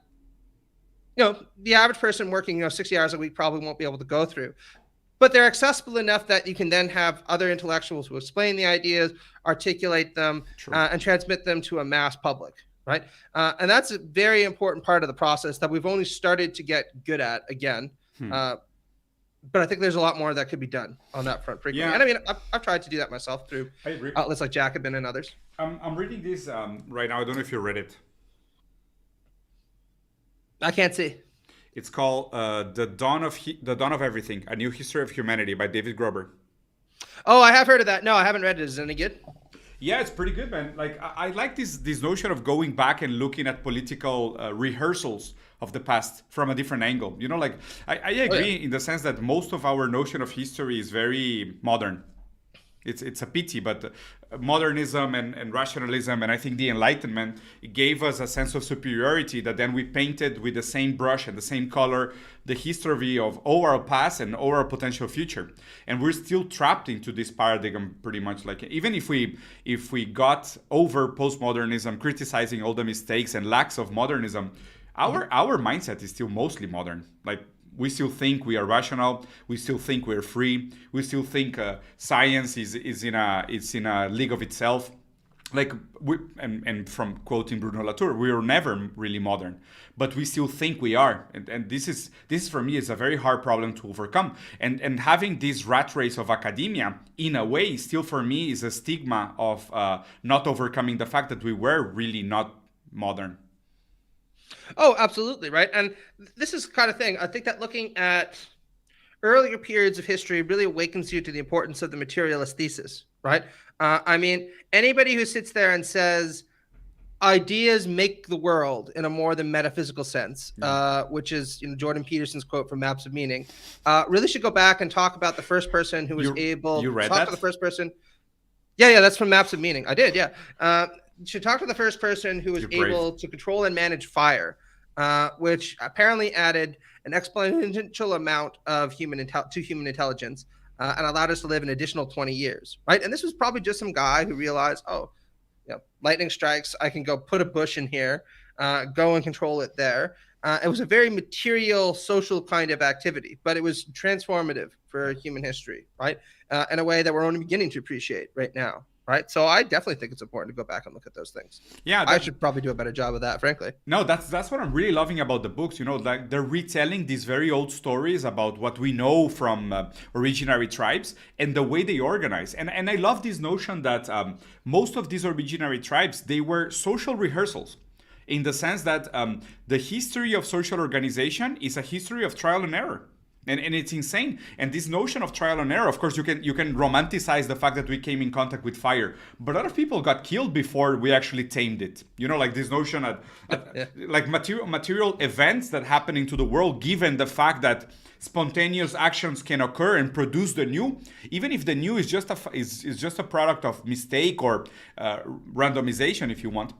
the average person working 60 hours a week probably won't be able to go through. But they're accessible enough that you can then have other intellectuals who explain the ideas, articulate them, and transmit them to a mass public, right? And that's a very important part of the process that we've only started to get good at again. But I think there's a lot more that could be done on that front frequently. Yeah. And I mean, I've tried to do that myself through outlets like Jacobin and others. I'm reading this right now. I don't know if you read it. I can't see. It's called The Dawn of Everything, A New History of Humanity by David Grober. Oh, I have heard of that. No, I haven't read it. Is it any good? Yeah, it's pretty good, man. Like I like this notion of going back and looking at political rehearsals of the past from a different angle. Like I agree in the sense that most of our notion of history is very modern. It's a pity, but modernism and rationalism, and I think the Enlightenment, it gave us a sense of superiority that then we painted with the same brush and the same color the history of all our past and all our potential future. And we're still trapped into this paradigm pretty much. Like even if we got over postmodernism, criticizing all the mistakes and lacks of modernism, our mindset is still mostly modern. Like we still think we are rational. We still think we're free. We still think science is in a league of itself. Like and from quoting Bruno Latour, we were never really modern, but we still think we are. And this is for me is a very hard problem to overcome. And having this rat race of academia, in a way, still for me is a stigma of not overcoming the fact that we were really not modern. Oh, absolutely, right. And this is the kind of thing, I think that looking at earlier periods of history really awakens you to the importance of the materialist thesis, right? I mean, anybody who sits there and says ideas make the world in a more than metaphysical sense, which is Jordan Peterson's quote from Maps of Meaning, really should go back and talk about the first person who was able to talk to the first person. Yeah, that's from Maps of Meaning. I did, yeah. Should talk to the first person who was able to control and manage fire, which apparently added an exponential amount of human intelligence and allowed us to live an additional 20 years, right? And this was probably just some guy who realized, lightning strikes, I can go put a bush in here, go and control it there. It was a very material, social kind of activity, but it was transformative for human history, right? In a way that we're only beginning to appreciate right now. Right. So I definitely think it's important to go back and look at those things. Yeah. I should probably do a better job of that, frankly. No, that's what I'm really loving about the books. Like they're retelling these very old stories about what we know from originary tribes and the way they organize. And I love this notion that most of these originary tribes, they were social rehearsals in the sense that the history of social organization is a history of trial and error. And it's insane. And this notion of trial and error, of course, you can romanticize the fact that we came in contact with fire, but a lot of people got killed before we actually tamed it. Like this notion of like material events that happen into the world, given the fact that spontaneous actions can occur and produce the new, even if the new is just a product of mistake or randomization, if you want.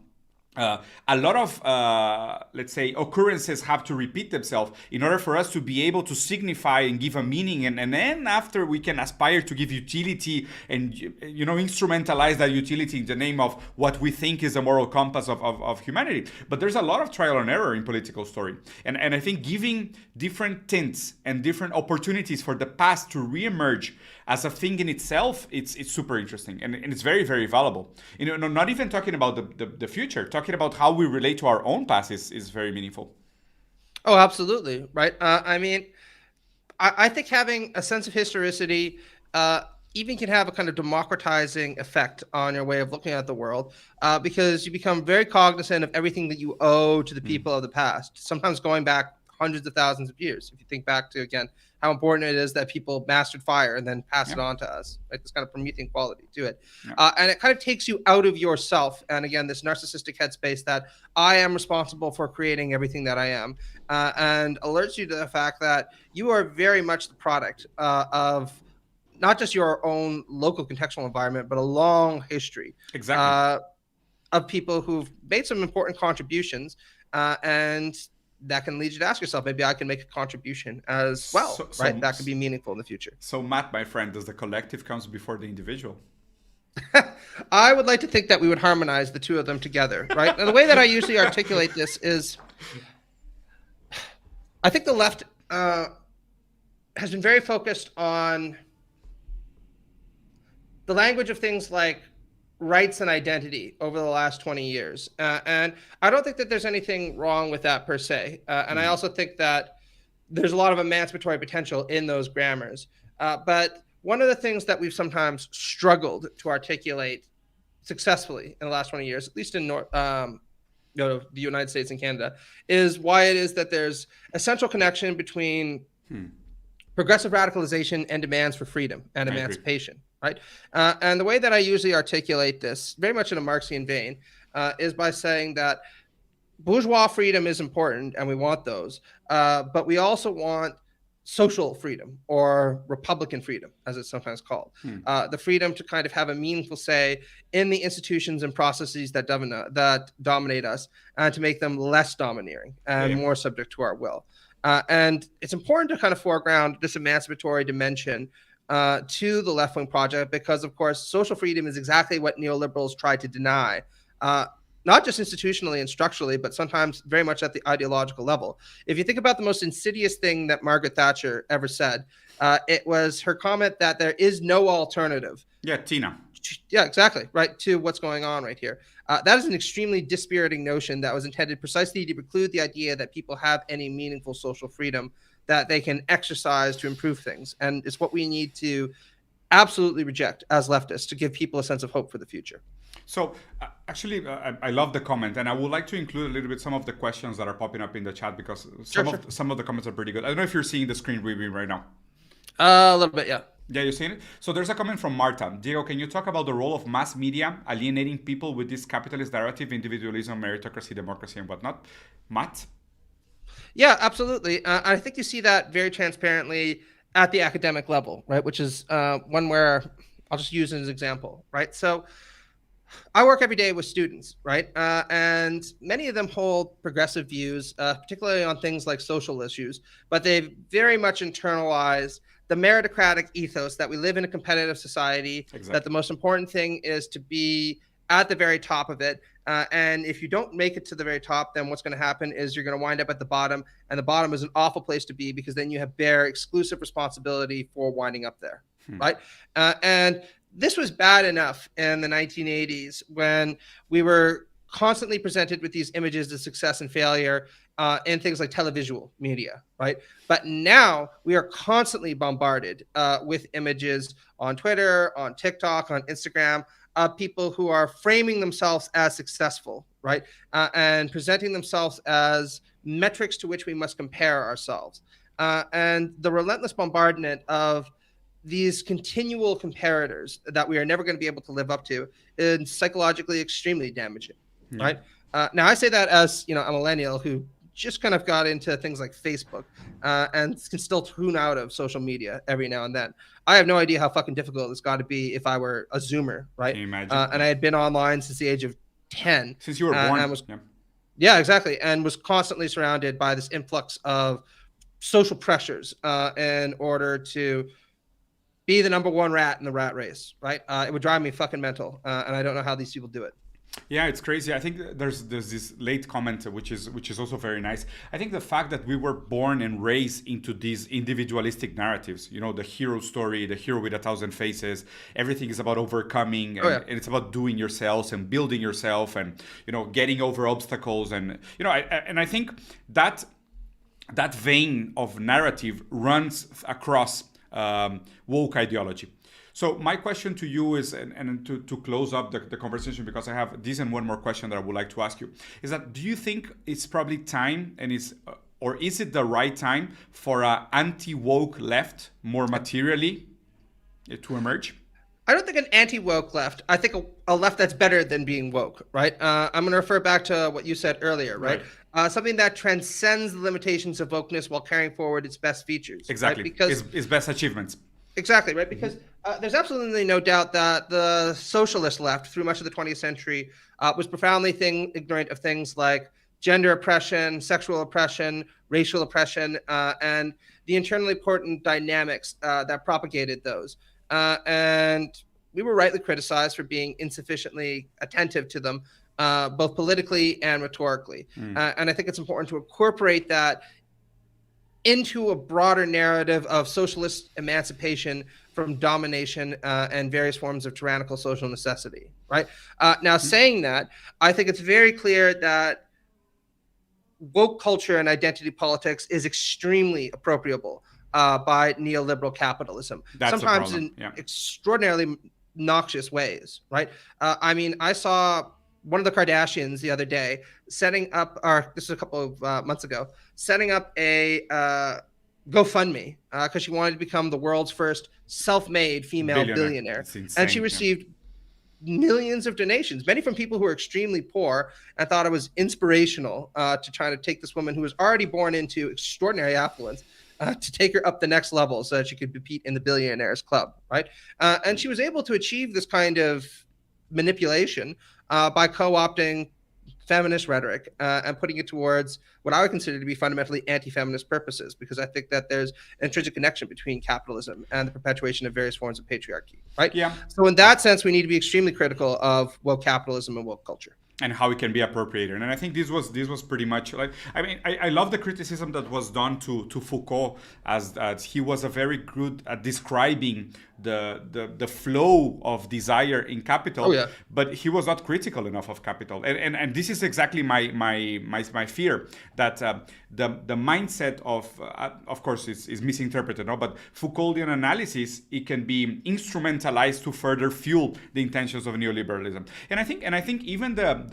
A lot of, let's say, occurrences have to repeat themselves in order for us to be able to signify and give a meaning. And then after we can aspire to give utility and, instrumentalize that utility in the name of what we think is a moral compass of humanity. But there's a lot of trial and error in political story. And I think giving different tints and different opportunities for the past to reemerge as a thing in itself, it's super interesting and it's very, very valuable. Not even talking about the future, talking about how we relate to our own past is very meaningful. Oh, absolutely. Right. I mean, I think having a sense of historicity even can have a kind of democratizing effect on your way of looking at the world, because you become very cognizant of everything that you owe to the people of the past, sometimes going back hundreds of thousands of years. If you think back to, again, how important it is that people mastered fire and then passed it on to us, like this kind of Promethean quality to it. And it kind of takes you out of yourself. And again, this narcissistic headspace that I am responsible for creating everything that I am, and alerts you to the fact that you are very much the product of not just your own local contextual environment, but a long history of people who've made some important contributions, and that can lead you to ask yourself, maybe I can make a contribution as well, right? That could be meaningful in the future. So Matt, my friend, does the collective comes before the individual? I would like to think that we would harmonize the two of them together, right? And the way that I usually articulate this is I think the left has been very focused on the language of things like rights and identity over the last 20 years. And I don't think that there's anything wrong with that per se. And I also think that there's a lot of emancipatory potential in those grammars. But one of the things that we've sometimes struggled to articulate successfully in the last 20 years, at least in the United States and Canada, is why it is that there's a central connection between progressive radicalization and demands for freedom and emancipation, right? And the way that I usually articulate this, very much in a Marxian vein, is by saying that bourgeois freedom is important and we want those, but we also want social freedom, or Republican freedom, as it's sometimes called. The freedom to kind of have a meaningful say in the institutions and processes that dominate us, and to make them less domineering and more subject to our will. And it's important to kind of foreground this emancipatory dimension to the left-wing project, because, of course, social freedom is exactly what neoliberals try to deny, not just institutionally and structurally, but sometimes very much at the ideological level. If you think about the most insidious thing that Margaret Thatcher ever said, it was her comment that there is no alternative. Yeah, Tina. Yeah, exactly, right, to what's going on right here. That is an extremely dispiriting notion that was intended precisely to preclude the idea that people have any meaningful social freedom that they can exercise to improve things. And it's what we need to absolutely reject as leftists, to give people a sense of hope for the future. So actually, I love the comment, and I would like to include a little bit some of the questions that are popping up in the chat, because some of the comments are pretty good. I don't know if you're seeing the screen reading right now. A little bit, yeah. Yeah, you're seeing it? So there's a comment from Marta. Diego, can you talk about the role of mass media alienating people with this capitalist narrative, individualism, meritocracy, democracy, and whatnot? Matt? Yeah, absolutely. I think you see that very transparently at the academic level, right? Which is one where I'll just use as an example, right? So I work every day with students, right? And many of them hold progressive views, particularly on things like social issues, but they've very much internalized the meritocratic ethos that we live in a competitive society, that the most important thing is to be at the very top of it. And if you don't make it to the very top, then what's going to happen is you're going to wind up at the bottom, and the bottom is an awful place to be, because then you bear exclusive responsibility for winding up there, right? And this was bad enough in the 1980s, when we were constantly presented with these images of success and failure in things like televisual media, right? But now we are constantly bombarded with images on Twitter, on TikTok, on Instagram, of people who are framing themselves as successful, right? And presenting themselves as metrics to which we must compare ourselves. And the relentless bombardment of these continual comparators that we are never going to be able to live up to is psychologically extremely damaging, right? Now, I say that as, a millennial who just kind of got into things like Facebook and can still tune out of social media every now and then. I have no idea how fucking difficult it's got to be if I were a Zoomer, right? Can you imagine? And I had been online since the age of 10. Since you were born. And yeah, exactly. And was constantly surrounded by this influx of social pressures in order to be the number one rat in the rat race, right? It would drive me fucking mental. And I don't know how these people do it. Yeah, it's crazy. I think there's this late comment which is also very nice. I think the fact that we were born and raised into these individualistic narratives, the hero story, the hero with 1,000 faces, everything is about overcoming, and it's about doing yourselves and building yourself, and getting over obstacles, and I think that vein of narrative runs across woke ideology. So my question to you is, and to close up the conversation, because I have this and one more question that I would like to ask you, is that do you think it's probably time, and is it the right time for an anti-woke left more materially to emerge? I don't think an anti-woke left. I think a left that's better than being woke, right? I'm going to refer back to what you said earlier, right? Something that transcends the limitations of wokeness while carrying forward its best features. Exactly, right? Because its best achievements. Exactly, right? Because there's absolutely no doubt that the socialist left through much of the 20th century was profoundly ignorant of things like gender oppression, sexual oppression, racial oppression, and the internally important dynamics that propagated those. And we were rightly criticized for being insufficiently attentive to them, both politically and rhetorically. And I think it's important to incorporate that into a broader narrative of socialist emancipation from domination and various forms of tyrannical social necessity, right? Now, saying that, I think it's very clear that woke culture and identity politics is extremely appropriable by neoliberal capitalism, sometimes in extraordinarily noxious ways, right? I mean, I saw one of the Kardashians the other day setting up, or this was a couple of months ago, setting up a GoFundMe because she wanted to become the world's first self-made female billionaire. And she received millions of donations, many from people who are extremely poor, and thought it was inspirational to try to take this woman who was already born into extraordinary affluence to take her up the next level so that she could compete in the billionaires club, right? And she was able to achieve this kind of manipulation by co-opting feminist rhetoric and putting it towards what I would consider to be fundamentally anti-feminist purposes, because I think that there's an intrinsic connection between capitalism and the perpetuation of various forms of patriarchy, right? Yeah. So in that sense, we need to be extremely critical of woke capitalism and woke culture. And how it can be appropriated. And I think this was pretty much like, I mean, I love the criticism that was done to Foucault as he was a very good at describing the flow of desire in capital, but he was not critical enough of capital. And this is exactly my fear, that the mindset of course is misinterpreted, no? But Foucauldian analysis, it can be instrumentalized to further fuel the intentions of neoliberalism. And I think even the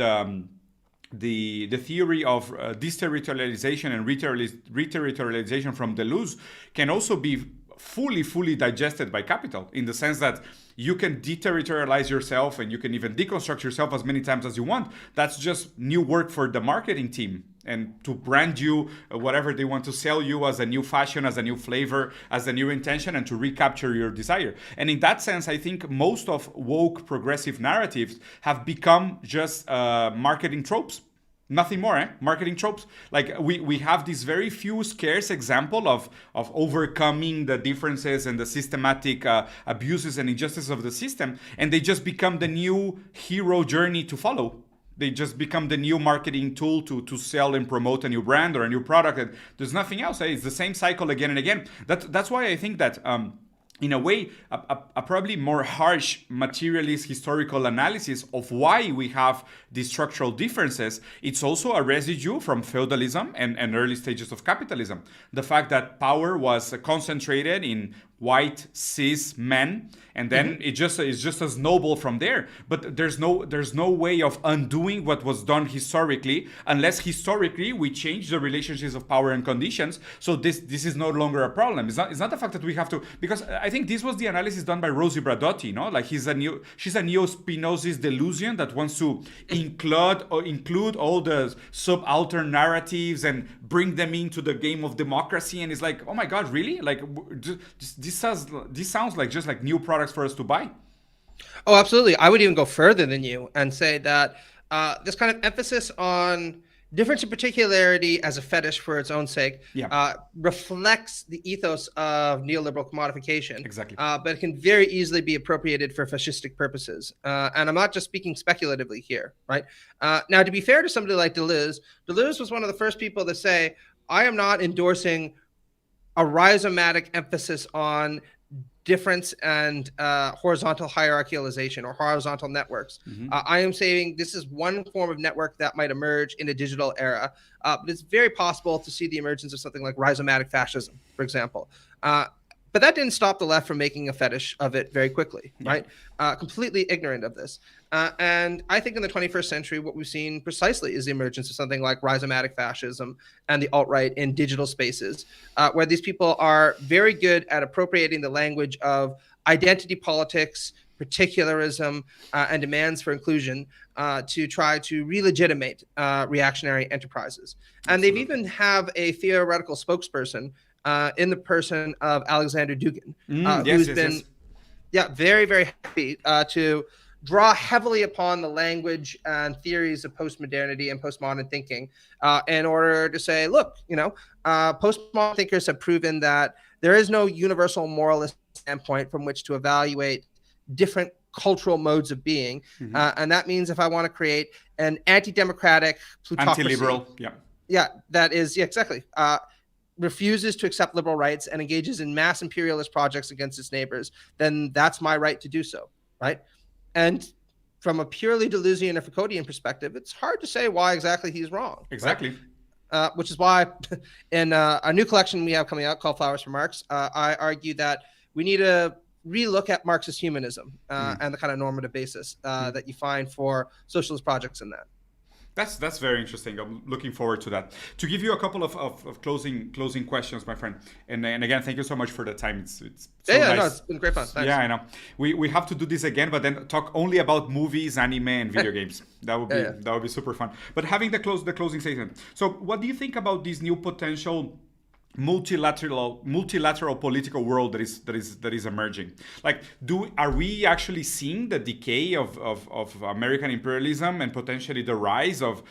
theory of desterritorialization and reterritorialization from Deleuze can also be fully digested by capital, in the sense that you can deterritorialize yourself and you can even deconstruct yourself as many times as you want. That's just new work for the marketing team, and to brand you whatever they want to sell you as a new fashion, as a new flavor, as a new intention, and to recapture your desire. And in that sense, I think most of woke progressive narratives have become just marketing tropes. Nothing more, marketing tropes. Like we have this very few scarce example of overcoming the differences and the systematic abuses and injustices of the system, and they just become the new hero journey to follow. They just become the new marketing tool to sell and promote a new brand or a new product. And there's nothing else. It's the same cycle again and again. That's why I think that in a way, a probably more harsh materialist historical analysis of why we have these structural differences, it's also a residue from feudalism and early stages of capitalism. The fact that power was concentrated in white cis men, and then it's just a snowball from there. But there's no way of undoing what was done historically, unless historically we change the relationships of power and conditions. So this is no longer a problem. It's not the fact that we have to, because I think this was the analysis done by Rosie Bradotti, no? Like she's a neo-Spinozist delusion that wants to include all the subaltern narratives and bring them into the game of democracy. And it's like, oh my God, really? Like this sounds like just like new products for us to buy. Oh, absolutely. I would even go further than you and say that this kind of emphasis on difference in particularity as a fetish for its own sake reflects the ethos of neoliberal commodification. Exactly. But it can very easily be appropriated for fascistic purposes. And I'm not just speaking speculatively here, right? Now, to be fair to somebody like Deleuze was one of the first people to say, I am not endorsing a rhizomatic emphasis on difference and horizontal hierarchialization or horizontal networks. I am saying this is one form of network that might emerge in a digital era, but it's very possible to see the emergence of something like rhizomatic fascism, for example. But that didn't stop the left from making a fetish of it very quickly, right? Completely ignorant of this. And I think in the 21st century, what we've seen precisely is the emergence of something like rhizomatic fascism and the alt-right in digital spaces, where these people are very good at appropriating the language of identity politics, particularism, and demands for inclusion to try to re-legitimate reactionary enterprises. And they've even have a theoretical spokesperson in the person of Alexander Dugin, who's been very, very happy to draw heavily upon the language and theories of postmodernity and postmodern thinking in order to say, look, postmodern thinkers have proven that there is no universal moralist standpoint from which to evaluate different cultural modes of being. And that means if I want to create an anti-democratic plutocracy, anti-liberal, that is, exactly. refuses to accept liberal rights and engages in mass imperialist projects against its neighbors, then that's my right to do so, right? And from a purely Deleuzian or Foucauldian perspective, it's hard to say why exactly he's wrong. Exactly. Right? Which is why in a new collection we have coming out called Flowers for Marx, I argue that we need to relook at Marxist humanism and the kind of normative basis that you find for socialist projects in that. That's very interesting. I'm looking forward to that. To give you a couple of closing questions, my friend, and again, thank you so much for the time. It's so nice. No, it's been great fun. Thanks. Yeah, I know. We have to do this again, but then talk only about movies, anime, and video games. That would be super fun. But having the closing statement. So, what do you think about this new potential multilateral political world that is emerging? Like, are we actually seeing the decay of American imperialism and potentially the rise of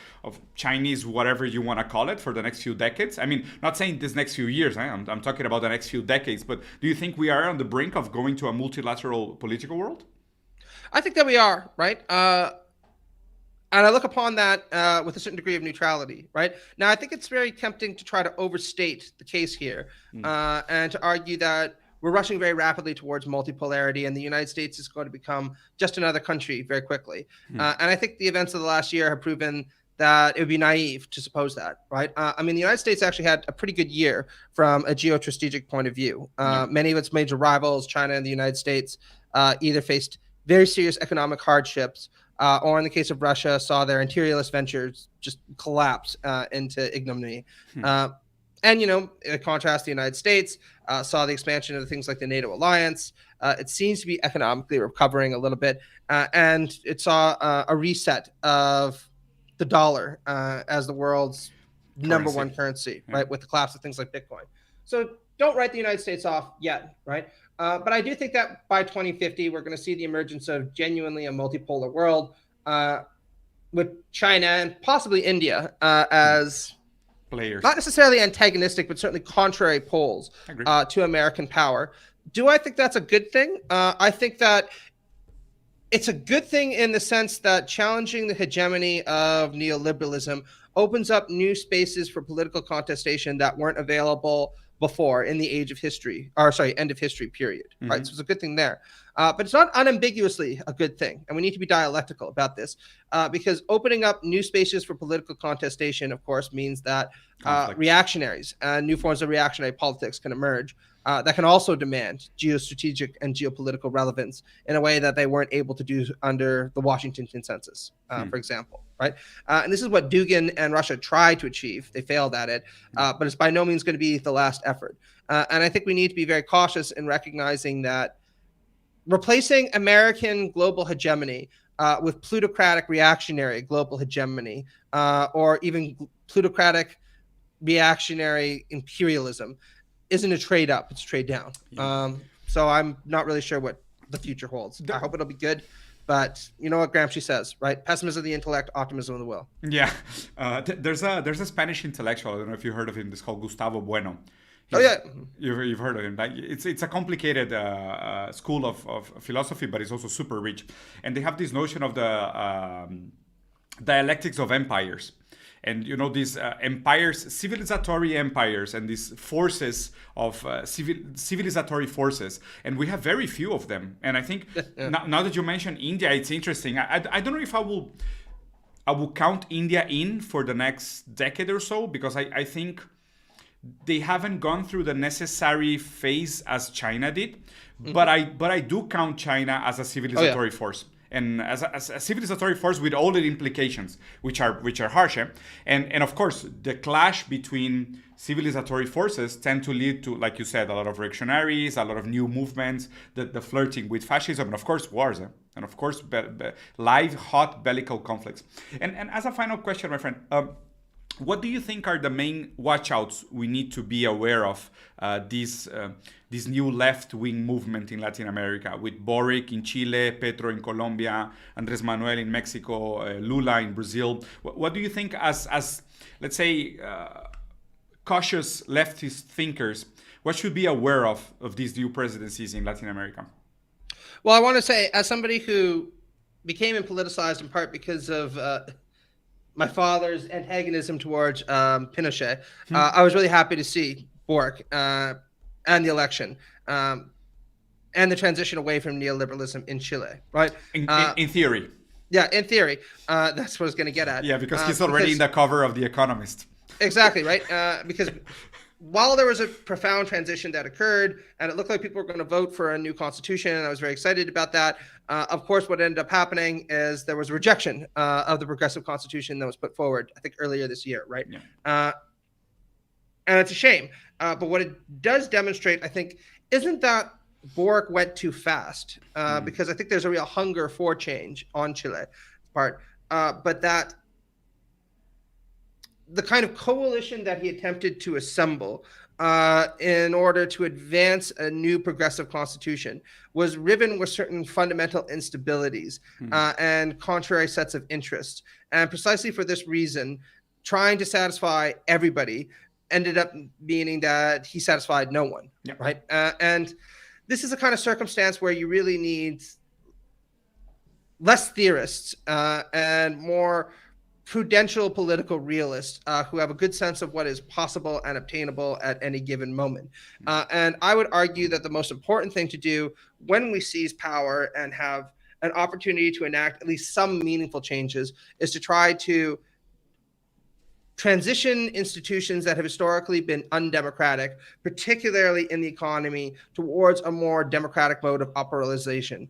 Chinese, whatever you want to call it, for the next few decades? I mean, not saying this next few years, I'm talking about the next few decades, but do you think we are on the brink of going to a multilateral political world? I think that we are, right? And I look upon that with a certain degree of neutrality, right? Now, I think it's very tempting to try to overstate the case here and to argue that we're rushing very rapidly towards multipolarity and the United States is going to become just another country very quickly. And I think the events of the last year have proven that it would be naive to suppose that, right? I mean, the United States actually had a pretty good year from a geostrategic point of view. Many of its major rivals, China and the United States, either faced very serious economic hardships or in the case of Russia, saw their imperialist ventures just collapse into ignominy. And, in contrast, the United States saw the expansion of things like the NATO alliance. It seems to be economically recovering a little bit. And it saw a reset of the dollar as the world's number one currency, right, with the collapse of things like Bitcoin. So don't write the United States off yet, right? But I do think that by 2050, we're going to see the emergence of genuinely a multipolar world with China and possibly India as players, not necessarily antagonistic, but certainly contrary poles to American power. Do I think that's a good thing? I think that it's a good thing in the sense that challenging the hegemony of neoliberalism opens up new spaces for political contestation that weren't available before in the end of history period, right? So it's a good thing there. But it's not unambiguously a good thing. And we need to be dialectical about this because opening up new spaces for political contestation, of course, means that reactionaries and new forms of reactionary politics can emerge that can also demand geostrategic and geopolitical relevance in a way that they weren't able to do under the Washington Consensus, for example, right? And this is what Dugin and Russia tried to achieve. They failed at it, but it's by no means going to be the last effort. And I think we need to be very cautious in recognizing that replacing American global hegemony with plutocratic reactionary global hegemony or even plutocratic reactionary imperialism isn't a trade up, it's a trade down. So I'm not really sure what the future holds. I hope it'll be good, but you know what Gramsci says, right? Pessimism of the intellect, optimism of the will. Yeah. There's a Spanish intellectual, I don't know if you heard of him, this called Gustavo Bueno. You've heard of him. Like, it's a complicated school of philosophy, but it's also super rich. And they have this notion of the dialectics of empires. And these empires, civilizatory empires, and these forces of civilizatory forces, and we have very few of them. And I think now that you mentioned India, it's interesting. I don't know if I will count India in for the next decade or so, because I think they haven't gone through the necessary phase as China did. But I do count China as a civilizatory force. And as a civilizatory force with all the implications, which are harsh, and of course the clash between civilizatory forces tend to lead to, like you said, a lot of reactionaries, a lot of new movements, the flirting with fascism, and of course wars, and of course live, hot, bellical conflicts. And as a final question, my friend, what do you think are the main watch-outs we need to be aware of this new left-wing movement in Latin America, with Boric in Chile, Petro in Colombia, Andrés Manuel in Mexico, Lula in Brazil? What do you think as let's say, cautious leftist thinkers, what should be aware of these new presidencies in Latin America? Well, I want to say, as somebody who became politicized in part because of my father's antagonism towards Pinochet, I was really happy to see Boric and the election and the transition away from neoliberalism in Chile, right? In theory. Yeah, in theory. That's what I was going to get at. Yeah, because he's already in the cover of The Economist. Exactly, right? Because while there was a profound transition that occurred and it looked like people were going to vote for a new constitution, and I was very excited about that, of course, what ended up happening is there was a rejection of the progressive constitution that was put forward, I think, earlier this year, right? Yeah. And it's a shame. But what it does demonstrate, I think, isn't that Boric went too fast, because I think there's a real hunger for change on Chile's part, but that the kind of coalition that he attempted to assemble in order to advance a new progressive constitution was riven with certain fundamental instabilities and contrary sets of interests. And precisely for this reason, trying to satisfy everybody ended up meaning that he satisfied no one, right? And this is a kind of circumstance where you really need less theorists and more prudential political realists who have a good sense of what is possible and obtainable at any given moment. And I would argue that the most important thing to do when we seize power and have an opportunity to enact at least some meaningful changes is to try to transition institutions that have historically been undemocratic, particularly in the economy, towards a more democratic mode of operation,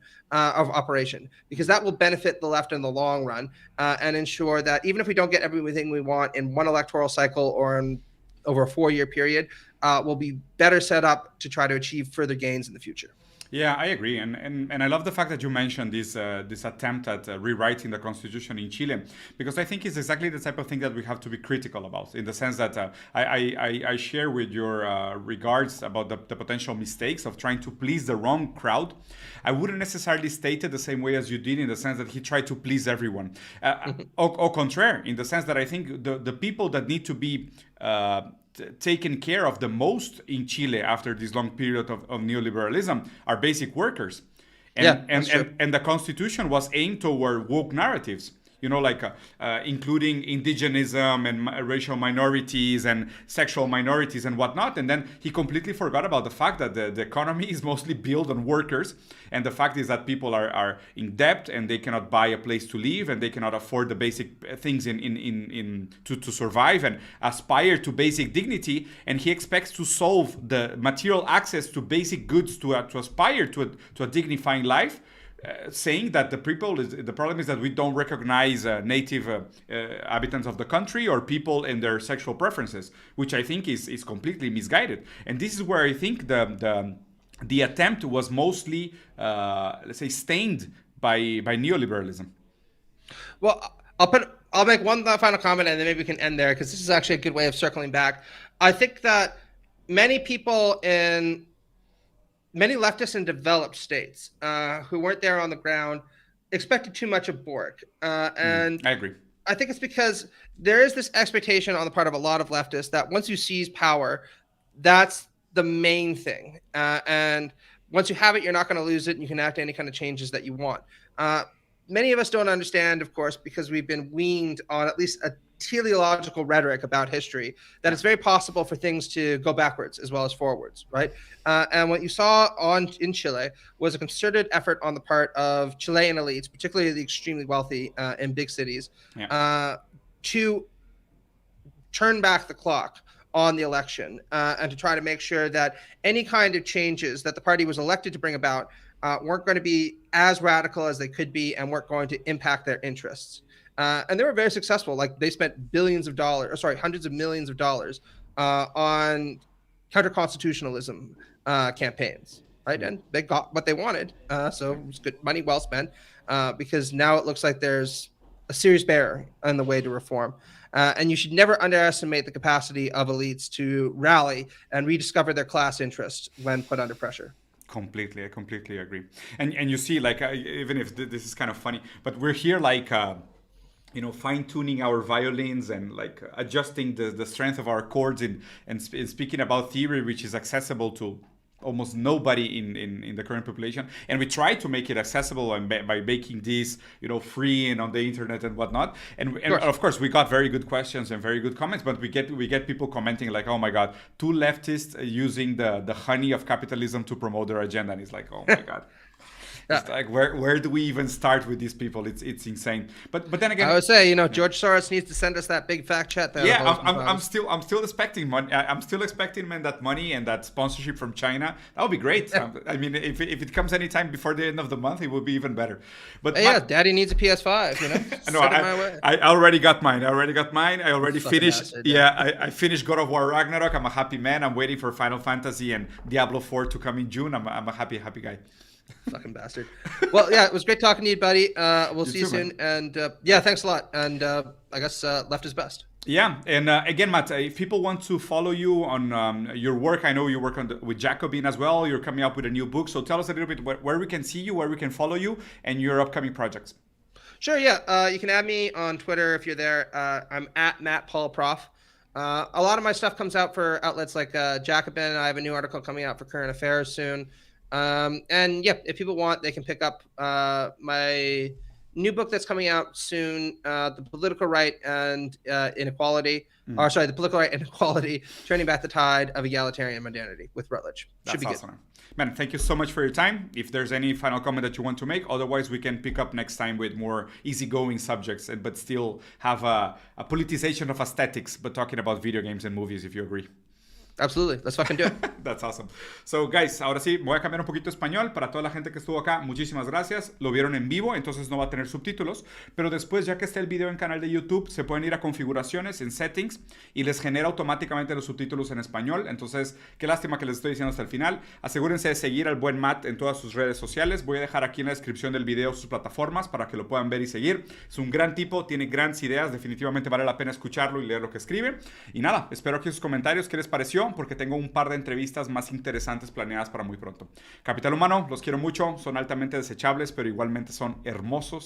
because that will benefit the left in the long run and ensure that even if we don't get everything we want in one electoral cycle or over a 4-year period, we'll be better set up to try to achieve further gains in the future. Yeah, I agree, and I love the fact that you mentioned this attempt at rewriting the constitution in Chile, because I think it's exactly the type of thing that we have to be critical about, in the sense that I share with your regards about the potential mistakes of trying to please the wrong crowd. I wouldn't necessarily state it the same way as you did, in the sense that he tried to please everyone. Au contraire, in the sense that I think the people that need to be taken care of the most in Chile after this long period of neoliberalism are basic workers. And the constitution was aimed toward woke narratives, like including indigenism and racial minorities and sexual minorities and whatnot. And then he completely forgot about the fact that the economy is mostly built on workers. And the fact is that people are in debt and they cannot buy a place to live and they cannot afford the basic things to survive and aspire to basic dignity. And he expects to solve the material access to basic goods to aspire to a dignifying life, saying that the problem is that we don't recognize native inhabitants of the country or people and their sexual preferences, which I think is completely misguided. And this is where I think the attempt was mostly, let's say, stained by neoliberalism. Well, I'll make one final comment and then maybe we can end there, because this is actually a good way of circling back. I think that many leftists in developed states who weren't there on the ground expected too much of Boric. And I agree. I think it's because there is this expectation on the part of a lot of leftists that once you seize power, that's the main thing. And once you have it, you're not going to lose it, and you can enact any kind of changes that you want. Many of us don't understand, of course, because we've been weaned on at least a teleological rhetoric about history, that it's very possible for things to go backwards as well as forwards, right? And what you saw in Chile was a concerted effort on the part of Chilean elites, particularly the extremely wealthy in big cities, to turn back the clock on the election and to try to make sure that any kind of changes that the party was elected to bring about weren't going to be as radical as they could be and weren't going to impact their interests. And they were very successful. Like, they spent hundreds of millions of dollars on counter-constitutionalism campaigns, right? And they got what they wanted. So it was good money well spent, because now it looks like there's a serious barrier on the way to reform. And you should never underestimate the capacity of elites to rally and rediscover their class interests when put under pressure. I completely agree. And you see, like, even if this is kind of funny, but we're here like fine-tuning our violins and like adjusting the strength of our chords and speaking about theory which is accessible to almost nobody in the current population, and we try to make it accessible and by making these free and on the internet and whatnot, and of course we got very good questions and very good comments, but we get people commenting like, oh my god, two leftists using the honey of capitalism to promote their agenda, and it's like, oh my god. It's like, where do we even start with these people? It's insane. But then again, I would say, George Soros needs to send us that big fact chat there. Yeah, I'm still expecting money. I'm still expecting, man, that money and that sponsorship from China. That would be great. I mean, if it comes anytime before the end of the month, it would be even better. But Daddy needs a PS5. No, I already got mine. I already finished. Bastard, I finished God of War Ragnarok. I'm a happy man. I'm waiting for Final Fantasy and Diablo 4 to come in June. I'm a happy guy. Fucking bastard. Well, yeah, it was great talking to you, buddy. We'll see you soon. Man. And thanks a lot. And I guess left is best. Yeah, and again, Matt, if people want to follow you on your work, I know you work with Jacobin as well. You're coming up with a new book. So tell us a little bit where we can see you, where we can follow you, and your upcoming projects. Sure, yeah. You can add me on Twitter if you're there. I'm at MattPaulProf. A lot of my stuff comes out for outlets like Jacobin. I have a new article coming out for Current Affairs soon. And yeah, if people want, they can pick up my new book that's coming out soon, The Political Right and Inequality, the Political Right and Equality, Turning Back the Tide of Egalitarian Modernity with Rutledge. Should be awesome. Good. Man, thank you so much for your time. If there's any final comment that you want to make, otherwise we can pick up next time with more easygoing subjects, but still have a politicization of aesthetics, but talking about video games and movies, if you agree. Absolutely. Let's fucking do it. That's awesome. So, guys, ahora sí, voy a cambiar un poquito español. Para toda la gente que estuvo acá, muchísimas gracias. Lo vieron en vivo, entonces no va a tener subtítulos. Pero después, ya que está el video en canal de YouTube, se pueden ir a configuraciones, en settings, y les genera automáticamente los subtítulos en español. Entonces, qué lástima que les estoy diciendo hasta el final. Asegúrense de seguir al buen Matt en todas sus redes sociales. Voy a dejar aquí en la descripción del video sus plataformas para que lo puedan ver y seguir. Es un gran tipo, tiene grandes ideas. Definitivamente vale la pena escucharlo y leer lo que escribe. Y nada, espero aquí sus comentarios. ¿Qué les pareció? Porque tengo un par de entrevistas más interesantes planeadas para muy pronto. Capital Humano, los quiero mucho, son altamente desechables, pero igualmente son hermosos.